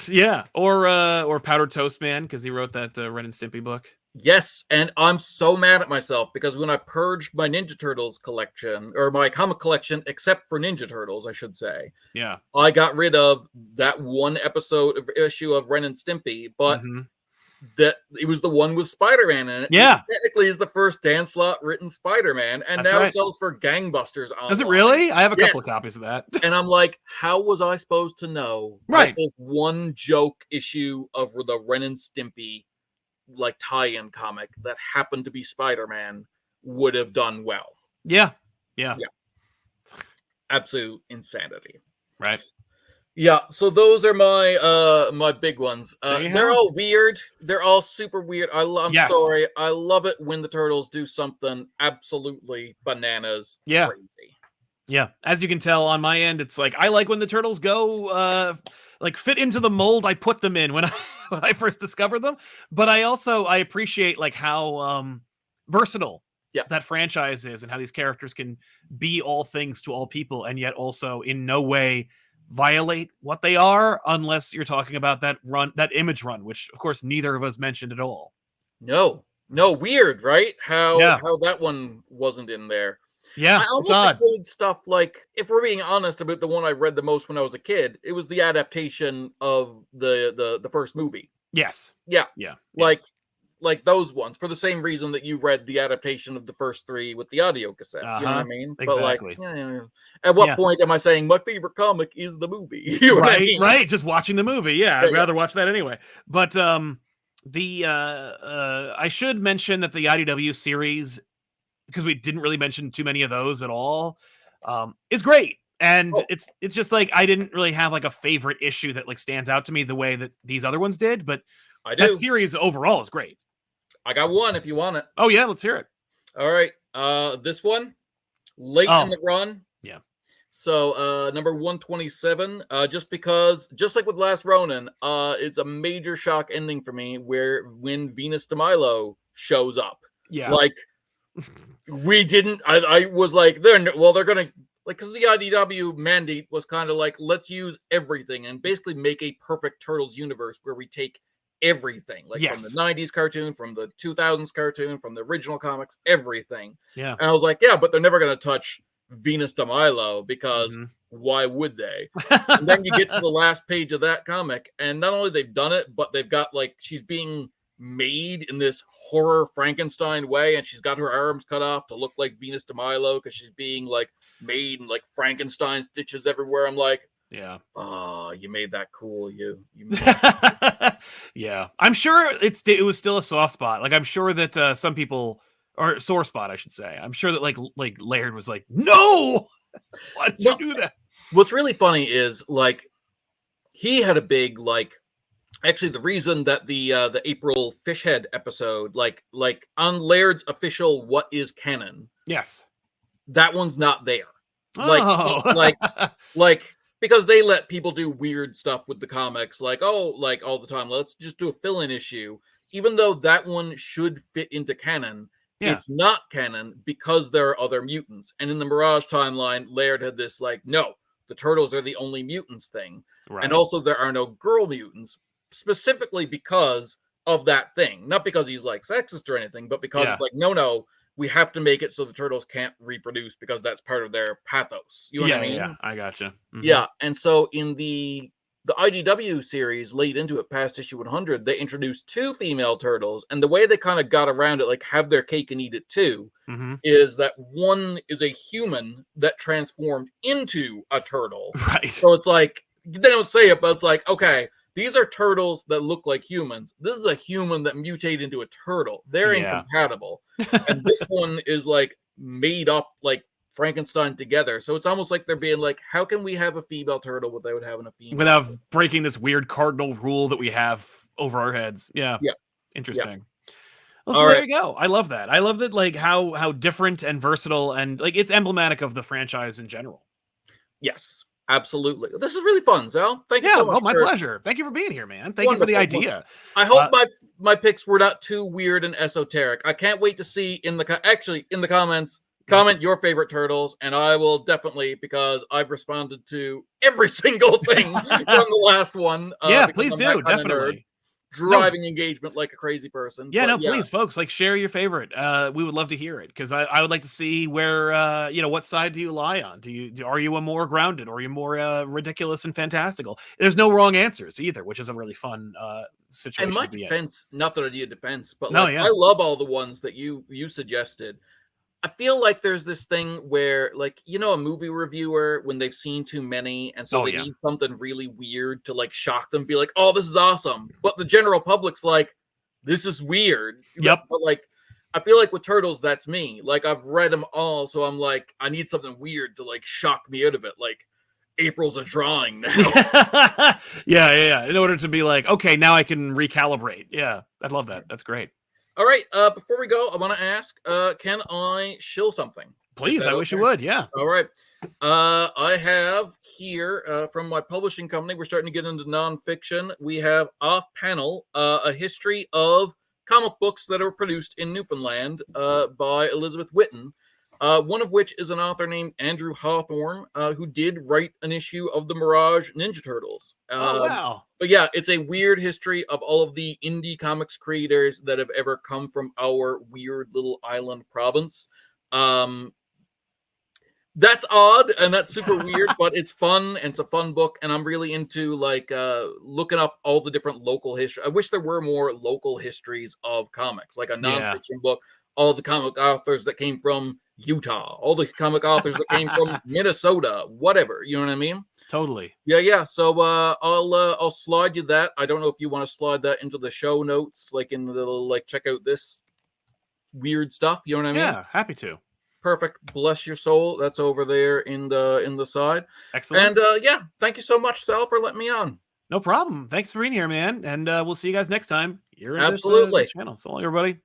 A: Yeah, or Powdered Toast Man, because he wrote that Ren and Stimpy book.
B: Yes, and I'm so mad at myself because when I purged my Ninja Turtles collection, or my comic collection, except for Ninja Turtles, I should say,
A: Yeah.
B: I got rid of that one issue of Ren and Stimpy, but
A: Mhm.
B: that it was the one with Spider-Man in it.
A: Yeah.
B: Which technically is the first Dan Slott written Spider-Man, and
A: That's
B: now
A: right.
B: sells for gangbusters online.
A: Does it really? I have a couple of
B: Yes.
A: copies of that.
B: And I'm like, how was I supposed to know that
A: Right.
B: this one joke issue of the Ren and Stimpy like tie-in comic that happened to be Spider-Man would have done well?
A: Yeah. Yeah.
B: Absolute insanity.
A: Right.
B: Yeah, so those are my my big ones.
A: There you
B: They're
A: have
B: all weird. They're all super weird. I'm
A: Yes.
B: sorry. I love it when the Turtles do something absolutely bananas
A: Yeah.
B: crazy.
A: Yeah. As you can tell on my end, it's like I like when the turtles go like fit into the mold I put them in when I first discovered them. But I appreciate like how versatile that franchise is and how these characters can be all things to all people and yet also in no way violate what they are, unless you're talking about that image run, which of course neither of us mentioned at all.
B: No, weird, right? How that one wasn't in there.
A: Yeah,
B: I almost include stuff like, if we're being honest about the one I read the most when I was a kid, it was the adaptation of the first movie.
A: Yes.
B: Yeah.
A: Yeah.
B: Like those ones, for the same reason that you read the adaptation of the first three with the audio cassette. You know what I mean?
A: Exactly.
B: But like, at what point am I saying my favorite comic is the movie? You know what I mean?
A: Right. Just watching the movie. Yeah, I'd rather watch that anyway. But I should mention that the IDW series, because we didn't really mention too many of those at all, is great. And it's just like I didn't really have like a favorite issue that like stands out to me the way that these other ones did, but that series overall is great.
B: I got one if you want it.
A: Oh yeah, let's hear it.
B: All right. This one, late in the run.
A: Yeah.
B: So number 127, just like with Last Ronin, it's a major shock ending for me when Venus de Milo shows up.
A: Yeah.
B: Like we didn't I was like they're gonna, like, because the IDW mandate was kind of like, let's use everything and basically make a perfect Turtles universe where we take everything, like from the 90s cartoon, from the 2000s cartoon, from the original comics, everything.
A: Yeah.
B: And I was like, yeah, but they're never going to touch Venus de Milo because why would they? And then you get to the last page of that comic, and not only they've done it, but they've got like she's being made in this horror Frankenstein way, and she's got her arms cut off to look like Venus de Milo because she's being like made in like Frankenstein stitches everywhere. I'm like,
A: yeah.
B: Oh, you made that cool. You made
A: yeah. I'm sure it was still a soft spot. Like I'm sure that some people, or sore spot, I should say. I'm sure that like Laird was like, no, why did you do that?
B: What's really funny is like he had a big like. Actually, the reason that the April Fishhead episode, like on Laird's official "What is Canon,"
A: yes,
B: that one's not there.
A: Oh.
B: like because they let people do weird stuff with the comics, like all the time. Let's just do a fill-in issue, even though that one should fit into canon. Yeah. It's not canon because there are other mutants. And in the Mirage timeline, Laird had this like, no, the Turtles are the only mutants thing, and also there are no girl mutants, specifically because of that thing, not because he's like sexist or anything, but because it's like, no. We have to make it so the Turtles can't reproduce because that's part of their pathos. You know what I mean?
A: Yeah, I gotcha. Mm-hmm.
B: Yeah, and so in the IDW series, late into it, past issue 100, they introduced 2 female Turtles, and the way they kind of got around it, like have their cake and eat it too, is that one is a human that transformed into a turtle.
A: Right.
B: So it's like, they don't say it, but it's like, okay, these are turtles that look like humans. This is a human that mutated into a turtle. They're incompatible. And this one is like made up like Frankenstein together. So it's almost like they're being like, how can we have a female turtle without having a female?
A: Without breaking this weird cardinal rule that we have over our heads. Yeah. Yeah. Interesting. Yeah. Well, so there you go. I love that. I love that, like how different and versatile and like it's emblematic of the franchise in general.
B: Yes. Absolutely. This is really fun, Zal. Thank you so much.
A: Oh, my pleasure. Thank you for being here, man. Thank you for the idea.
B: I hope my picks were not too weird and esoteric. I can't wait to see in the comments, comment your favorite turtles, and I will definitely, because I've responded to every single thing from the last one.
A: Yeah, please do, definitely.
B: Driving engagement like a crazy person.
A: Yeah, please, folks, like, share your favorite. We would love to hear it, because I would like to see where, you know, what side do you lie on? Are you a more grounded, or are you more ridiculous and fantastical? There's no wrong answers either, which is a really fun situation.
B: And my
A: to be
B: defense, not that I need a defense, but
A: No,
B: like,
A: yeah.
B: I love all the ones that you suggested. I feel like there's this thing where, like, you know, a movie reviewer, when they've seen too many, and so they need something really weird to like shock them, be like, oh, this is awesome. But the general public's like, this is weird.
A: Yep.
B: But like, I feel like with Turtles, that's me. Like, I've read them all, so I'm like, I need something weird to like shock me out of it. Like, April's a drawing now.
A: Yeah. In order to be like, okay, now I can recalibrate. Yeah, I love that. That's great.
B: All right, before we go, I want to ask, can I shill something?
A: Please, I wish you would, yeah.
B: All right. I have here, from my publishing company, we're starting to get into nonfiction. We have Off Panel, a history of comic books that are produced in Newfoundland by Elizabeth Whitten, one of which is an author named Andrew Hawthorne, who did write an issue of the Mirage Ninja Turtles.
A: Oh, wow.
B: But yeah, it's a weird history of all of the indie comics creators that have ever come from our weird little island province. That's odd and that's super weird, but it's fun and it's a fun book. And I'm really into like looking up all the different local history. I wish there were more local histories of comics, like a nonfiction book, all the comic authors that came from Utah, all the comic authors that came from Minnesota, whatever, you know what I mean?
A: Totally.
B: Yeah. So I'll slide you that. I don't know if you want to slide that into the show notes, like in the little, like, check out this weird stuff, you know what I mean?
A: Yeah, happy to.
B: Perfect. Bless your soul. That's over there in the side.
A: Excellent.
B: And yeah, thank you so much, Sal, for letting me on.
A: No problem. Thanks for being here, man. And we'll see you guys next time here in
B: Absolutely.
A: this channel. So long, everybody.